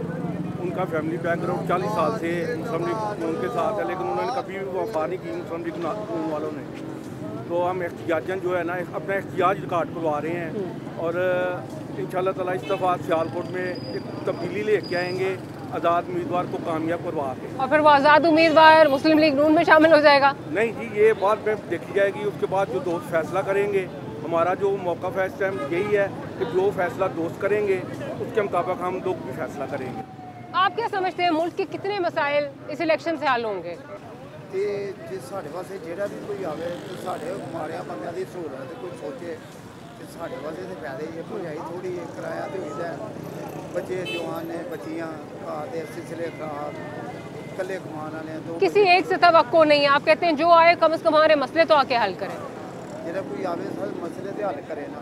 उनका फैमिली बैकग्राउंड 40 साल से मुस्लिम लीग नून के साथ है, लेकिन उन्होंने कभी भी वफा नहीं की मुस्लिम लीग नून वालों ने। तो हम एहतियाजन जो है ना अपना एहतियाज रिकॉर्ड करवा रहे हैं और इंशाअल्लाह ताला इस दफ़ा सियालकोट में एक तब्दीली लेके आएंगे, आज़ाद उम्मीदवार को कामयाब करवा के। और फिर वो आज़ाद उम्मीदवार मुस्लिम लीग नून में शामिल हो जाएगा? नहीं जी, ये बात में देखी जाएगी, उसके बाद जो दोस्त फैसला करेंगे। हमारा जो मौका फैसला यही है कि जो फैसला दोस्त करेंगे उसके मुताबिक हम लोग भी फैसला करेंगे। आप क्या समझते हैं मुल्क के कितने मसाइल इस इलेक्शन से हल होंगे? ਤੇ ਜੇ ਸਾਡੇ ਵਾਸਤੇ ਜਿਹੜਾ ਵੀ ਕੋਈ ਆਵੇ ਤੇ ਸਾਡੇ ਮਾਰਿਆ ਬੰਦਿਆਂ ਦੀ ਸਹੂਲਤ ਕੋਈ ਸੋਚੇ ਤੇ ਸਾਡੇ ਵਾਸਤੇ ਤੇ ਫਾਇਦੇ ਹੀ ਭਜਾਈ ਥੋੜੀ ਕਿਰਾਇਆ ਤੇ ਹੁੰਦਾ ਬੱਚੇ ਜਵਾਨ ਨੇ ਬੱਚੀਆਂ ਘਰ ਦੇ ਸਿਲਸਿਲੇ ਖਰਾਬ ਇਕੱਲੇ ਕਮਾਉਣ ਵਾਲੇ ਦੋ किसी एक से तवक्को नहीं है, आप कहते हैं जो आए कम से कम हमारे मसले तो आके हल करें। ਜਿਹੜਾ ਕੋਈ ਆਵੇ ਸਾਰੇ ਮਸਲੇ ਤੇ ਹੱਲ ਕਰੇ ना।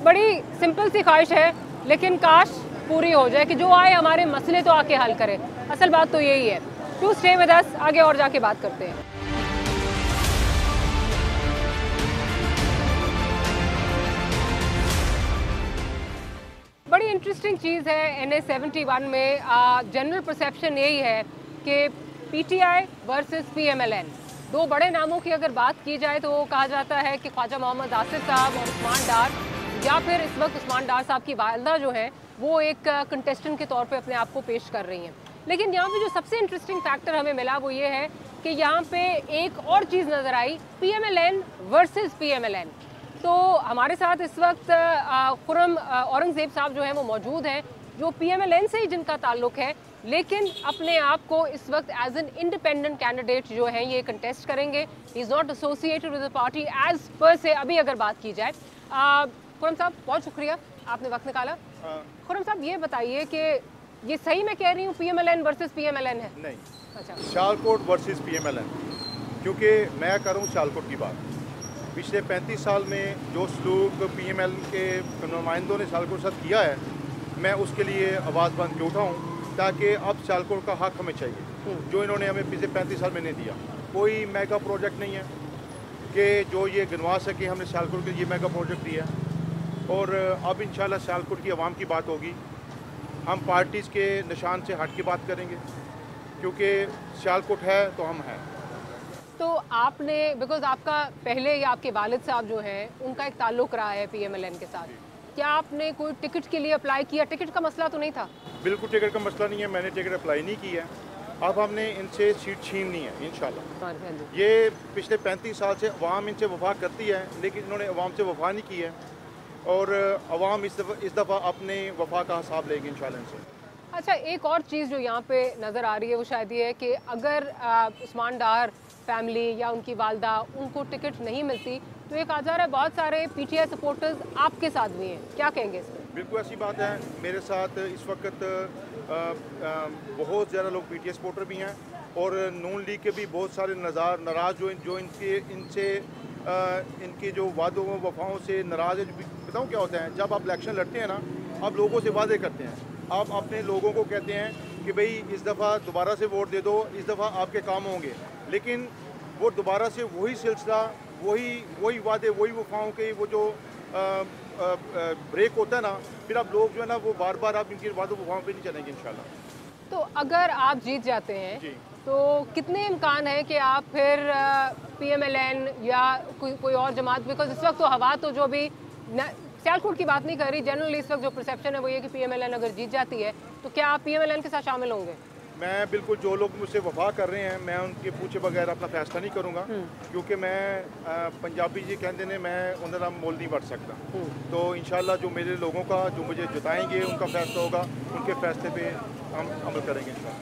बड़ी सिंपल सी ख्वाहिश है, लेकिन काश पूरी हो जाए कि जो आए हमारे मसले तो आके हल करे। असल बात तो यही है। टू स्टे विद अस, आगे और जाके बात करते हैं। बड़ी इंटरेस्टिंग चीज़ है NA71 में जनरल परसेप्शन यही है कि PTI वर्सेस PMLN, दो बड़े नामों की अगर बात की जाए तो कहा जाता है कि ख्वाजा मोहम्मद आसिफ साहब और उस्मान डार, या फिर इस वक्त उस्मान डार साहब की वालिदा जो है वो एक कंटेस्टेंट के तौर पे अपने आप को पेश कर रही हैं। लेकिन यहाँ पे जो सबसे इंटरेस्टिंग फैक्टर हमें मिला वो ये है कि यहाँ पे एक और चीज़ नज़र आई, PMLN वर्सेस PMLN। तो हमारे साथ इस वक्त खुर्रम औरंगज़ेब साहब जो हैं वो मौजूद हैं, जो PMLN से ही जिनका ताल्लुक़ है, लेकिन अपने आप को इस वक्त एज एन इंडिपेंडेंट कैंडिडेट जो है ये कंटेस्ट करेंगे। He is not associated with the party as per se. अभी अगर बात की जाए, खुर्रम साहब बहुत शुक्रिया आपने वक्त निकाला। खुर्रम साहब ये बताइए कि ये सही मैं कह रही हूँ PMLN वर्सेस PMLN है? नहीं, अच्छा, सियालकोट वर्सेस PMLN, क्योंकि मैं करूँ सियालकोट की बात। पिछले 35 साल में जो सलूक PML के नुमाइंदों ने सियालकोट के साथ किया है, मैं उसके लिए आवाज़ बंद के उठाऊँ, ताकि अब सियालकोट का हक हमें चाहिए जो इन्होंने हमें पिछले 35 साल में नहीं दिया। कोई मेगा प्रोजेक्ट नहीं है कि जो ये गिनवा सके हमने सियालकोट के ये मेगा प्रोजेक्ट दिया। और अब इंशाल्लाह सियालकोट की आवाम की बात होगी, हम पार्टीज़ के निशान से हट के बात करेंगे, क्योंकि सियालकोट है तो हम हैं। तो आपने, बिकॉज आपका पहले या आपके वालिद साहब जो हैं उनका एक ताल्लुक़ रहा है PMLN के साथ, क्या आपने कोई टिकट के लिए अप्लाई किया? टिकट का मसला तो नहीं था? बिल्कुल टिकट का मसला नहीं है, मैंने टिकट अप्लाई नहीं किया। अब हमने इनसे सीट छीननी है इंशाल्लाह। ये पिछले 35 साल से अवाम इनसे वफा करती है, लेकिन इन्होंने अवाम से वफा नहीं की है, और अवाम इस दफ़ा अपने वफा का हिसाब लेगी इंशाल्लाह इनसे। अच्छा, एक और चीज़ जो यहाँ पे नज़र आ रही है वो शायद ये है कि अगर उस्मान डार फैमिली या उनकी वालदा उनको टिकट नहीं मिलती तो ये कहा जा रहा है बहुत सारे PTI सपोर्टर्स आपके साथ भी हैं, क्या कहेंगे इसमें? बिल्कुल ऐसी बात है। मेरे साथ इस वक्त बहुत ज़्यादा लोग PTI सपोर्टर भी हैं, और नून लीग के भी बहुत सारे नाराज़ जो इनके जो वादों वफाओं से नाराज़ है। बताऊँ क्या होता है, जब आप इलेक्शन लड़ते हैं ना, आप लोगों से वादे करते हैं, आप अपने लोगों को कहते हैं कि भाई इस दफ़ा दोबारा से वोट दे दो, इस दफ़ा आपके काम होंगे, लेकिन वो दोबारा से वही सिलसिला, वही वादे, वही वफाओं के वो जो ब्रेक होता है ना, फिर आप लोग जो है ना वो बार बार आप इनकी वादों वफाओं पे नहीं चलेंगे इंशाल्लाह। तो अगर आप जीत जाते हैं तो कितने इम्कान है कि आप फिर PMLN या कोई और जमात, बिकॉज इस वक्त तो हवा तो जो भी सियालकोट की बात नहीं कर रही, जनरली इस वक्त जो परसेप्शन है वो ये कि PMLN अगर जीत जाती है तो क्या आप PMLN के साथ शामिल होंगे? मैं बिल्कुल, जो लोग मुझसे वफा कर रहे हैं मैं उनके पूछे बगैर अपना फैसला नहीं करूँगा, क्योंकि मैं पंजाबी जी कहते हैं मैं उन्हें मोल नहीं बढ़ सकता। तो इंशाल्लाह जो मेरे लोगों का जो मुझे जिताएंगे उनका फैसला होगा, उनके फैसले पे हम अमल करेंगे इंशाल्लाह।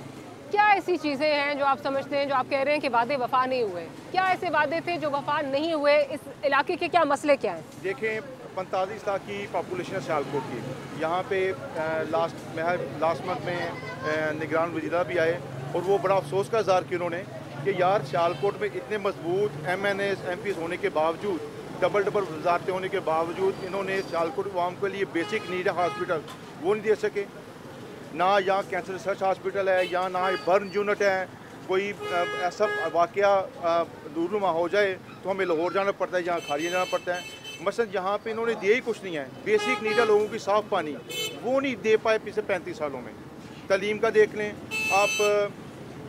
क्या ऐसी चीज़ें हैं जो आप समझते हैं, जो आप कह रहे हैं कि वादे वफा नहीं हुए, क्या ऐसे वादे थे जो वफा नहीं हुए? इस इलाके के क्या मसले क्या हैं? देखें, 45 लाख की पॉपुलेशन है सियालकोट की। यहाँ पे लास्ट मंथ में निगरान वज़ीरा भी आए और वो बड़ा अफसोस का इज़हार किया उन्होंने कि यार सियालकोट में इतने मजबूत MNAs MPs होने के बावजूद, डबल वजारतें होने के बावजूद इन्होंने सियालकोट आवाम के लिए बेसिक नीड है हॉस्पिटल वो नहीं दे सके। ना यहाँ कैंसर रिसर्च हॉस्पिटल है, या ना बर्न यूनिट है। कोई ऐसा वाक़या दूरमा हो जाए तो हमें लाहौर जाना पड़ता है, यहाँ खालिया जाना पड़ता है। मसलन यहाँ पे इन्होंने दिया ही कुछ नहीं है। बेसिक नीड है लोगों की, साफ़ पानी, वो नहीं दे पाए पिछले 35 सालों में। तालीम का देख लें आप,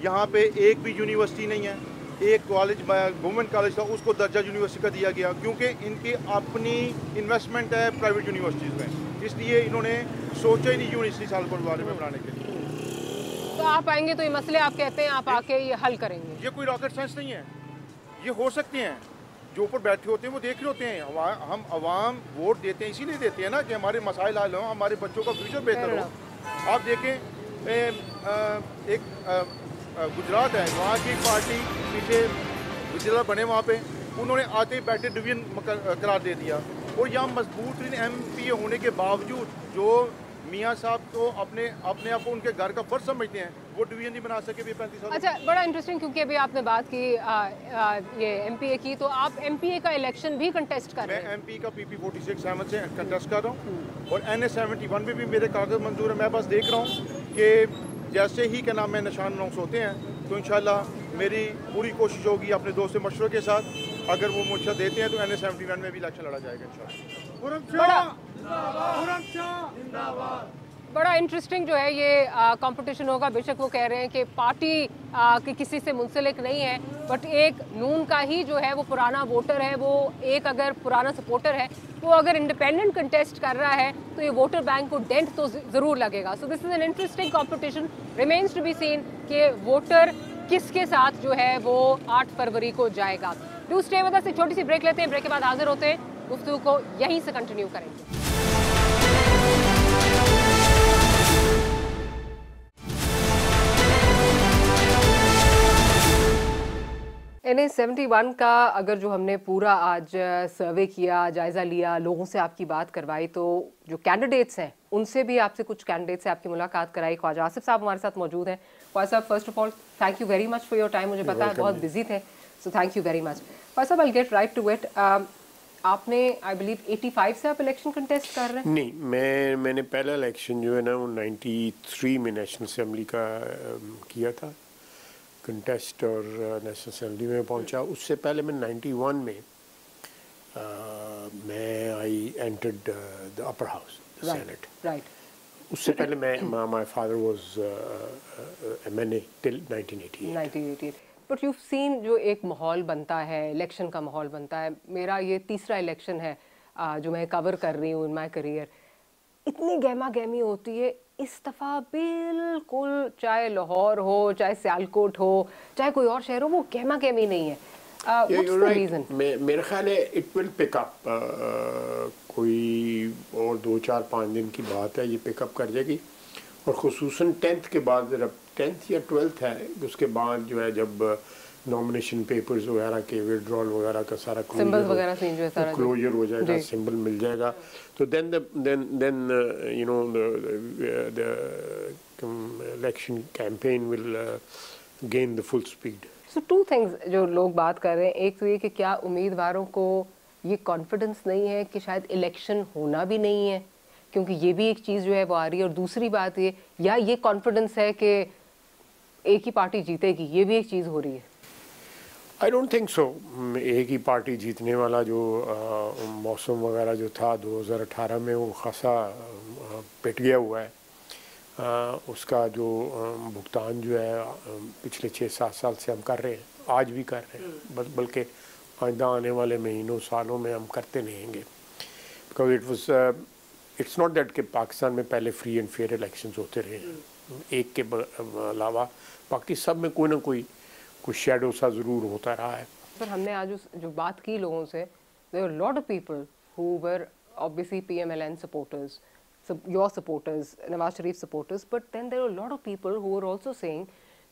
यहाँ पे एक भी यूनिवर्सिटी नहीं है। एक कॉलेज गवर्नमेंट कॉलेज था, उसको दर्जा यूनिवर्सिटी का दिया गया क्योंकि इनकी अपनी इन्वेस्टमेंट है प्राइवेट यूनिवर्सिटीज़ में, इसलिए इन्होंने सोचा ही नहीं यूनिवर्सिटी सियालकोट बारे में बनाने के लिए। तो आप आएंगे तो ये मसले आप कहते हैं आप आके ये हल करेंगे? ये कोई रॉकेट साइंस नहीं है, ये हो सकते हैं। जो ऊपर बैठे होते हैं वो देख रहे होते हैं। हम अवाम वोट देते हैं इसीलिए देते हैं ना कि हमारे मसाइल हल हों, हमारे बच्चों का फ्यूचर बेहतर हो। आप देखें एक गुजरात है, वहाँ की पार्टी पीछे वज़ीर बने, वहाँ पे उन्होंने आते ही बैठे डिवीजन करार दे दिया। और यहाँ मजबूत MP होने के बावजूद जो मियाँ साहब तो अपने आप को उनके घर का फर्ज समझते हैं, वो डिवीजन नहीं बना सके भी 35 साल। अच्छा, बड़ा इंटरेस्टिंग, क्योंकि अभी आपने बात की ये MPA की, तो आप MPA का इलेक्शन भी कंटेस्ट कर रहे हैं? मैं MP का PP 46 से कंटेस्ट कर रहा हूँ और NA 71 में भी मेरे कागज मंजूर है। मैं बस देख रहा हूँ कि जैसे ही क्या नाम है निशान अनाउंस होते हैं तो इंशाल्लाह मेरी पूरी कोशिश होगी अपने दोस्त मशवरे के साथ, अगर वो मुझे देते हैं तो NA 71 में भी इलेक्शन लड़ा जाएगा इंशाल्लाह। बड़ा इंटरेस्टिंग जो है ये कंपटीशन होगा। बेशक वो कह रहे हैं कि पार्टी की किसी से मुंसलिक नहीं है, बट एक नून का ही जो है वो पुराना वोटर है, वो एक अगर पुराना सपोर्टर है, वो अगर इंडिपेंडेंट कंटेस्ट कर रहा है तो ये वोटर बैंक को डेंट तो ज़रूर लगेगा। So this is an interesting competition, remains to be seen कि वोटर किसके साथ जो है वो 8 फरवरी को जाएगा। डू स्टे विद अस, एक छोटी सी ब्रेक लेते हैं, ब्रेक के बाद हाजिर होते हैं, गुफ्तगू को यहीं से कंटिन्यू करेंगे। NA 71 का अगर जो हमने पूरा आज सर्वे किया, जायज़ा लिया, लोगों से आपकी बात करवाई, तो जो कैंडिडेट्स हैं उनसे भी आपसे कुछ कैंडिडेट से आपकी मुलाकात कराई। ख्वाजा आसिफ साहब हमारे साथ मौजूद हैं। ख्वाजा साहब, first of all thank you very much for your time. मुझे पता है बहुत बिजी थे, so thank you very much. Khwaja साहब, I get right to it. आपने आई बिलीव 85 से आप इलेक्शन कंटेस्ट कर रहे हैं? नहीं, मैंने पहला इलेक्शन जो है ना वो 93 में नेशनल असेंबली का किया था कंटेस्ट और नेशनल असेंबली में पहुंचा। उससे पहले मैं 91 में मैं I entered the upper house, the senate. Right. उससे पहले मैं my father was MNA till 1988। But you seen जो एक माहौल बनता है, इलेक्शन का माहौल बनता है। मेरा ये तीसरा इलेक्शन है जो मैं कवर कर रही हूँ इन माई करियर। इतनी गहमा गहमी होती है इस दफ़ा बिल्कुल, चाहे लाहौर हो, चाहे सियालकोट हो, चाहे कोई और शहर हो, वो गहमा गहमी नहीं है। What's the reason? मेरा ख्याल है इट विल पिक अप। कोई और 2-4-5 दिन की बात है, ये पिकअप कर जाएगी। और ख़ुसूसन 10th के बाद, जब 10th या 12th है, उसके बाद जो है जब नॉमिनेशन पेपर्स वगैरह के विड्रॉल वगैरह का सारा क्लोजर हो जाएगा, सिंबल मिल जाएगा, तो then you know the election campaign will gain the full speed. So 2 things जो लोग बात कर रहे हैं, एक तो ये कि क्या उम्मीदवारों को ये कॉन्फिडेंस नहीं है कि शायद इलेक्शन होना भी नहीं है, क्योंकि ये भी एक चीज़ जो है वो आ रही है। और दूसरी बात ये, या ये कॉन्फिडेंस है कि एक ही पार्टी जीतेगी, ये भी एक चीज़ हो रही है। I don't think so. एक ही पार्टी जीतने वाला जो मौसम वगैरह जो था 2018 में वो खासा पिट गया हुआ है। उसका जो भुगतान जो है पिछले 6-7 साल से हम कर रहे हैं, आज भी कर रहे हैं, बल्कि आइंदा आने वाले महीनों सालों में हम करते रहेंगे। बिकॉज इट्स नॉट दैट कि पाकिस्तान में पहले फ्री एंड फेयर इलेक्शंस होते रहे हैं, एक के अलावा बाकी सब में कोई ना कोई शेडो सा ज़रूर होता रहा है। सर हमने आज जो बात की लोगों से, there are lot of people who were obviously PMLN supporters, your supporters, Nawaz Sharif supporters, but then there are a lot of people who are also saying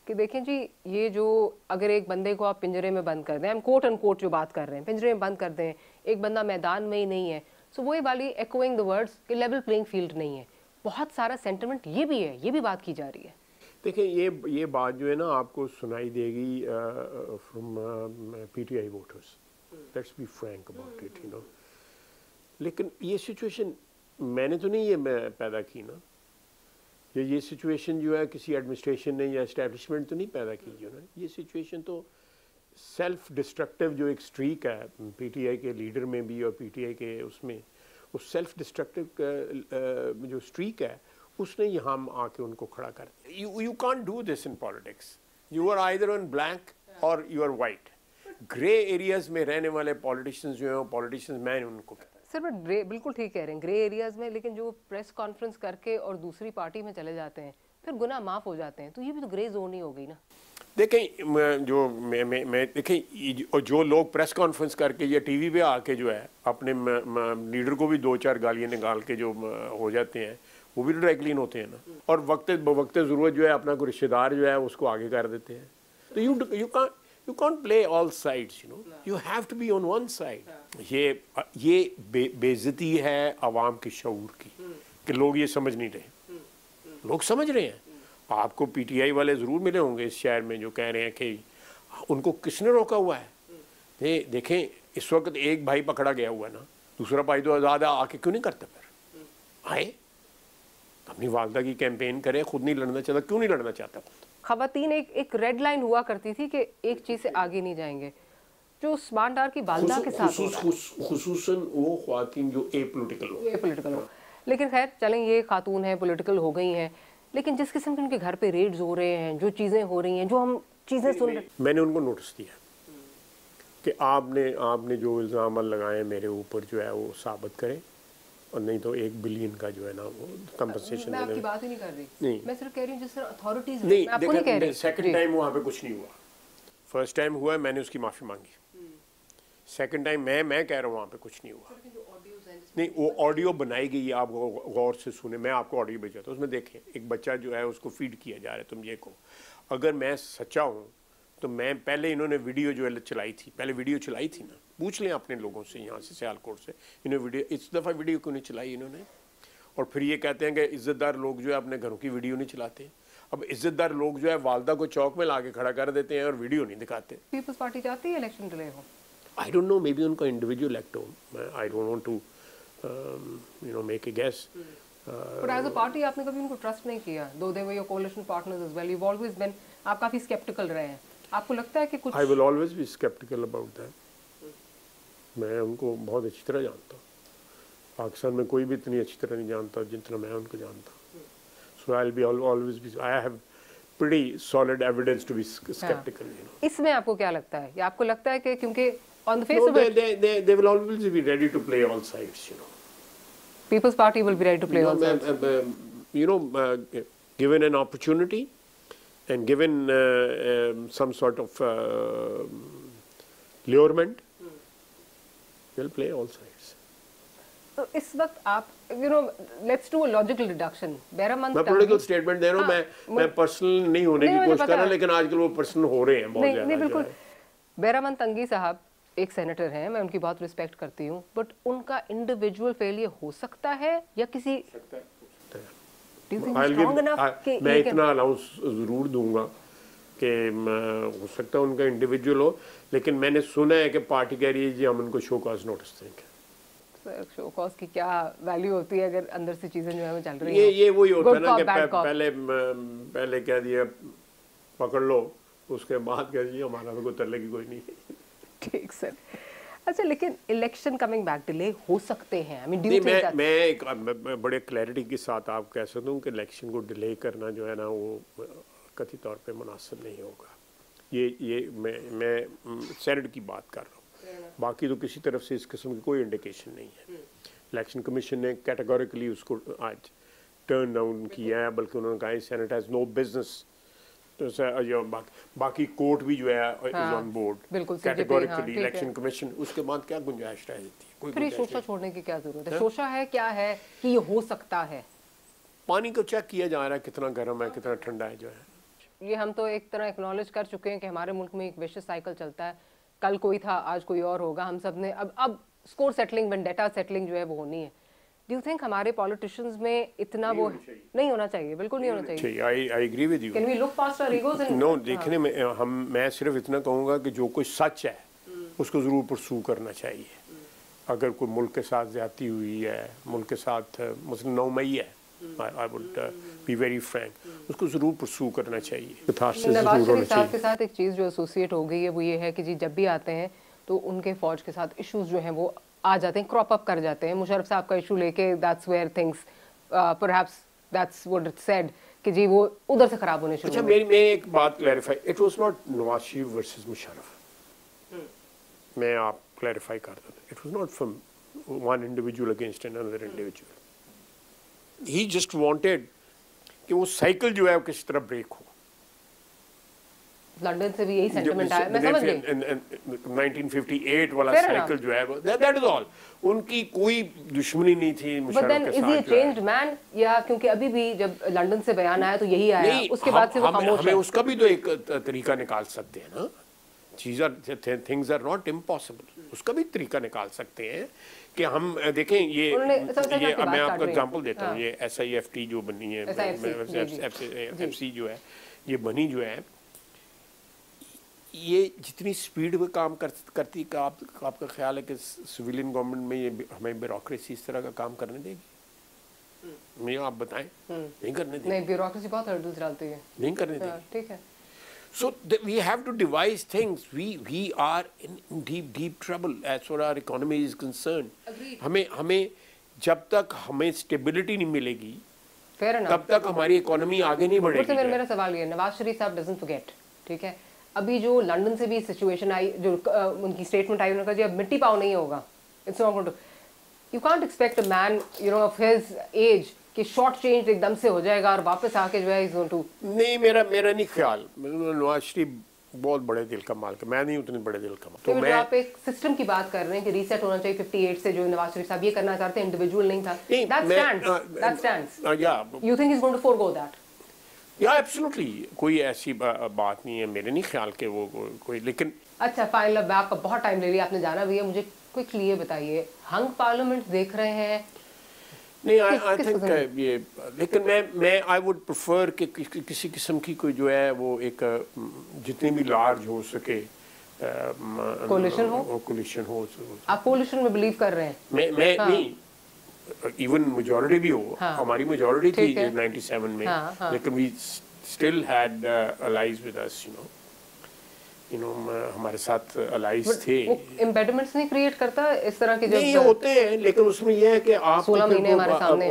कि देखें जी ये जो अगर एक बंदे को आप पिंजरे में बंद कर दें, हम कोट एंड कोट जो बात कर रहे हैं, पिंजरे में बंद कर दें, एक बंदा मैदान में ही नहीं है, सो वही वाली echoing the words कि लेवल प्लेइंग फील्ड नहीं है, बहुत सारा सेंटिमेंट ये भी है, ये भी बात की जा रही है। देखिए ये बात जो है ना आपको सुनाई देगी from PTI voters, let's be frank about it, you know. लेकिन ये सिचुएशन मैंने तो नहीं ये पैदा की ना, ये सिचुएशन जो है किसी एडमिनिस्ट्रेशन ने या एस्टेब्लिशमेंट तो नहीं पैदा की जो ना, ये सिचुएशन तो सेल्फ डिस्ट्रक्टिव जो एक स्ट्रीक है PTI के लीडर में भी और PTI के उसमें, वो सेल्फ डिस्ट्रक्टिव जो स्ट्रीक है उसने यहाँ आके उनको खड़ा कर, you can't do this in politics, you are either on black और you are white. Grey areas में रहने वाले पॉलिटिशियंस जो हैं, पॉलिटिशियंस मैं उनको सर बट ग्रे बिल्कुल ठीक कह रहे हैं, ग्रे एरियाज में, लेकिन जो प्रेस कॉन्फ्रेंस करके और दूसरी पार्टी में चले जाते हैं फिर गुनाह माफ हो जाते हैं, तो ये भी तो ग्रे जोन ही हो गई ना। देखें जो मैं देखें जो लोग प्रेस कॉन्फ्रेंस करके या टीवी पे आके जो है अपने लीडर को भी 2-4 गालियाँ निकाल के जो हो जाते हैं वो भी ड्राई क्लीन होते हैं ना, और वक्त ज़रूरत जो है अपना कोई रिश्तेदार जो है उसको आगे कर देते हैं। तो you can't play all sides, you know, you have to be on one side। ये बेइज्जती है आवाम के शऊर की कि लोग ये समझ नहीं रहे, लोग समझ रहे हैं। आपको PTI वाले ज़रूर मिले होंगे इस शहर में जो कह रहे हैं कि उनको किसने रोका हुआ है। देखें इस वक्त एक भाई पकड़ा गया हुआ है ना, दूसरा भाई तो आज़ाद आके क्यों नहीं करता, फिर आए अपनी वालदा की कैंपेन करे, खुद नहीं लड़ना चाहता, क्यों नहीं लड़ना चाहता। खवातीन एक रेड लाइन हुआ करती थी कि एक चीज़ से आगे नहीं जाएंगे, जो उस्मान डार की वालदा के साथ खुसूसन वो ख्वातीन जो एपॉलिटिकल हो। लेकिन खैर चलें, ये खातून है पॉलिटिकल हो गई हैं, लेकिन जिस किस्म के उनके घर पे रेड्स हो रहे हैं, जो चीज़ें हो रही हैं, जो हम चीज़ें सुन रहे, मैंने उनको नोटिस दिया कि आपने जो इल्ज़ाम लगाए मेरे ऊपर जो है वो साबित करें, और नहीं तो 1 बिलियन का जो है ना वो कंपनसेशन। मैं आपकी बात ही नहीं कर रही, नहीं मैं सिर्फ कह रही हूँ जिस तरह अथॉरिटीज, नहीं आपको नहीं कह रही। सेकंड टाइम वहाँ पे कुछ नहीं हुआ, फर्स्ट टाइम हुआ मैंने उसकी माफ़ी मांगी, सेकंड टाइम मैं कह रहा हूँ वहाँ पे कुछ नहीं हुआ। नहीं वो ऑडियो बनाई गई है, आप गौर से सुने, मैं आपको ऑडियो भेजा था, उसमें देखें एक बच्चा जो है उसको फीड किया जा रहा है, तुम ये को अगर मैं सच्चा हूँ तो मैं पहले इन्होंने वीडियो जो है चलाई थी, पहले वीडियो चलाई थी ना, पूछ लें अपने लोगों से यहाँ से सियालकोट से, इन्होंने वीडियो इस दफ़ा वीडियो क्यों नहीं चलाई इन्होंने। और फिर ये कहते हैं कि इज़्ज़तदार लोग जो है अपने घरों की वीडियो नहीं चलाते। अब इज़्ज़तदार लोग जो है वालदा को चौक में लाके खड़ा कर देते हैं और वीडियो नहीं दिखाते। पीपल्स पार्टी चाहती है इलेक्शन डिले हो, I don't know, maybe उनका इंडिविजुअल एक्ट हो, I don't want to you know make a guess. But as a party आपने कभी उनको ट्रस्ट नहीं किया, though they were your coalition partners as well, you always been, आप काफ़ी sceptical रहे हैं, आपको लगता है कि कुछ। I will always be sceptical about that. मैं उनको बहुत अच्छी तरह जानता हूँ, पाकिस्तान में कोई भी इतनी अच्छी तरह नहीं जानता जितना मैं उनको जानता हूँ। So I will be always be, I have pretty solid evidence to be sceptical, you know. इसमें आपको क्या लगता है, या आपको लगता है कि क्योंकि on the face of it they will always be ready to play all sides, you know. People's Party will be ready to play all sides. You know, given an opportunity and given some sort of lurement, they'll play all sides. तो इस वक्त आप let's do a logical deduction. मैं political statement दे रहा हूँ, मैं personal नहीं होने की कोशिश कर रहा, लेकिन आजकल वो personal हो रहे हैं बहुत ज़्यादा। नहीं बिल्कुल, बेरामन तंगी साहब एक सेनेटर हैं, मैं उनकी बहुत रिस्पेक्ट करती हूँ, बट उनका इंडिविजुअल फेलियर हो सकता है या किसी मैं इतना अलाउंस जरूर दूंगा कि हो सकता है उनका इंडिविजुअल हो, लेकिन मैंने सुना है कि पार्टी कह रही है जी हम उनको शो कॉज नोटिस देंगे। शो कॉज की क्या वैल्यू होती है अगर अंदर से चीजें जो है चल रही हैं? ये वही होता है ना कि पहले कह दिया पकड़ लो, उसके बाद कह दिया हमारा तो कोई तरले की कोई नहीं। ठीक सर, अच्छा लेकिन इलेक्शन कमिंग बैक डिले हो सकते हैं? मैं एक बड़े क्लैरिटी के साथ आप कह सकता हूँ कि इलेक्शन को डिले करना जो है ना वो कथित तौर पे मुनासिब नहीं होगा। ये मैं सेनेट की बात कर रहा हूँ, बाकी तो किसी तरफ से इस किस्म की कोई इंडिकेशन नहीं है। इलेक्शन कमीशन ने कैटेगोरिकली उसको आज टर्न डाउन किया है, बल्कि उन्होंने कहा सेनेट हैज़ नो बिजनेस। तो बाकी कोर्ट भी जो है is on board categorically, election commission. उसके बाद क्या गुंजाइश रह जाती है? कोई शोशा छोड़ने की क्या जरूरत है? शोशा है क्या है कि ये हो सकता है? पानी को चेक किया जा रहा है कितना गर्म है कितना ठंडा है जो है। ये हम तो एक तरह एक्नॉलेज कर चुके हैं कि हमारे मुल्क में एक विशियस साइकिल चलता है, कल कोई था आज कोई और होगा। हम सब ने अब स्कोर सेटलिंग, वेंडेटा सेटलिंग जो है वो होनी है। डू यू थिंक हमारे पॉलिटिशियंस में इतना वो नहीं होना चाहिए? बिल्कुल नहीं होना चाहिए। I agree with you. Can we look past our egos and no, देखने में मैं सिर्फ इतना कहूँगा कि जो कोई सच है उसको ज़रूर परसू करना चाहिए। अगर कोई मुल्क के साथ ज्यादती हुई है, मुल्क के साथ मुस्लिम 9 मई है, I would be very frank, उसको ज़रूर परसू करना चाहिए। नवाज शरीफ साहब के साथ एक चीज़ जो एसोसिएट हो गई है वो ये है कि जी जब भी आते हैं तो उनके फौज के साथ इश्यूज जो हैं वो आ जाते हैं, क्रॉप अप कर जाते हैं। मुशर्रफ साहब का इशू लेके that's where things perhaps that's what it said कि जी वो उधर से खराब होने शुरू। अच्छा, मैं एक बात clarify, it was not Nawaz Sharif versus Musharraf. मैं आप क्लैरिफाई कर दूं, it was not from one individual against another individual. He just wanted कि वो साइकिल जो है वो किसी तरह ब्रेक हो। लंदन से भी यही सेंटिमेंट आया, मैं समझ गई। 1958 वाला साइकिल जो है दैट इज ऑल। उनकी कोई दुश्मनी नहीं थी मुशर्रफ के साथ। But then is he a changed man? या क्योंकि अभी भी जब लंदन से बयान आया तो यही आया, उसके बाद से वो खामोश है। हमें उसका भी तो एक तरीका निकाल सकते हैं ना। Things are not impossible. उसका भी तरीका निकाल सकते हैं कि हम देखें ये मैं आपको एग्जांपल देता हूँ। ये SIFT जो बनी है, FC जो है ये बनी जो है, ये जितनी स्पीड में काम करती का आपका ख्याल है कि सिविलियन गवर्नमेंट में ये हमें ब्यूरोक्रेसी इस तरह का काम करने देगी? मैं आप बताएं, नहीं करने देगी। नहीं, ब्यूरोक्रेसी बहुत हर्डल्स डालती है, नहीं करने देगी। ठीक है। So we have to devise things. We are in deep trouble as far as our economy is concerned. हमें जब तक हमें स्टेबिलिटी नहीं मिलेगी तब तक हमारी इकोनॉमी आगे नहीं बढ़ेगी। मेरा सवाल ये, नवाज शरीफ साहब डजंट फॉरगेट, ठीक है। अभी जो लंदन से भी सिचुएशन आई, जो उनकी स्टेटमेंट आई, उन्होंने कहा जी अब मिट्टी पाव नहीं होगा। It's not going to, you can't expect a man of his age कि शॉर्ट चेंज एकदम से हो जाएगा और वापस आके जो है इज गोइंग टू। नहीं, मेरा नहीं ख्याल। नवाज शरीफ बहुत बड़े दिल का मालिक है, मैं नहीं उतने बड़े दिल का मालिक। तो मैं आप एक सिस्टम की बात कर रहे हैं कि रीसेट होना चाहिए 58 से, जो नवाज शरीफ साहब ये करना चाहते हैं, इंडिविजुअल नहीं था। That stands you think is going to forgo that? या एब्सोल्युटली, कोई ऐसी बात नहीं है, मेरे नहीं ख्याल के वो कोई। लेकिन अच्छा, फाइनल, अब आपका बहुत टाइम ले लिया, आपने जाना भी है, मुझे क्विकली ये बताइए, हंग पार्लियामेंट देख रहे हैं? नहीं, आई थिंक ये, लेकिन मैं आई वुड प्रेफर कि किसी किस्म की कोई जो है वो एक जितनी भी लार्ज हो सके कोलिशन हो। आप कोलिशन में बिलीव कर रहे हैं? मैं नहीं, इवन मेजॉरिटी भी हो। हमारी मेजॉरिटी थी 97 में, लेकिन we still had allies with us, हमारे साथ अलाइज थे। इम्पेडिमेंट्स नहीं क्रिएट करता इस तरह के? नहीं होते हैं, लेकिन उसमें यह है कि आप 16 महीने हमारे सामने,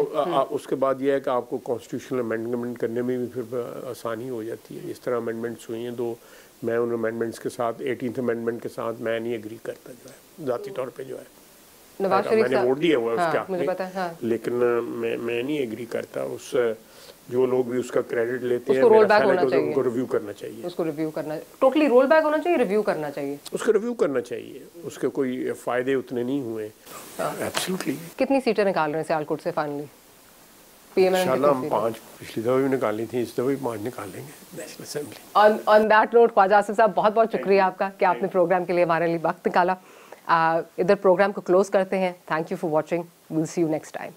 उसके बाद यह है कि आपको कॉन्स्टिट्यूशनल अमेंडमेंट करने में भी फिर आसानी हो जाती है। इस तरह अमेंडमेंट्स हुई हैं, तो मैं उन अमेंडमेंट्स के साथ 18th अमेंडमेंट के साथ मैं नहीं एग्री करता जो है, ज़ाती तौर पर जो है। नवाज शरीफ मैंने वोट दिया हुआ है उसके, लेकिन मैं नहीं एग्री करता। उस जो लोग भी उसका क्रेडिट लेते हैं, रोल बैक होना चाहिए, उनको रिव्यू करना चाहिए। उसको रिव्यू करना, टोटली रोल बैक होना चाहिए, रिव्यू करना चाहिए, उसको रिव्यू करना चाहिए। उसके कोई फायदे उतने नहीं हुए। एब्सोल्युटली। कितनी सीटें निकाल रहे हैं सियालकोट से फाइनली? इंशाल्लाह हम 5 पिछली दफा भी निकाली थी, इस दफा भी 5 निकालेंगे national assembly. On that note, Khawaja Asif साहब बहुत बहुत शुक्रिया आपका कि आपने प्रोग्राम के लिए हमारे लिए वक्त निकाला। इधर प्रोग्राम को क्लोज करते हैं। Thank you for watching, will see you next time.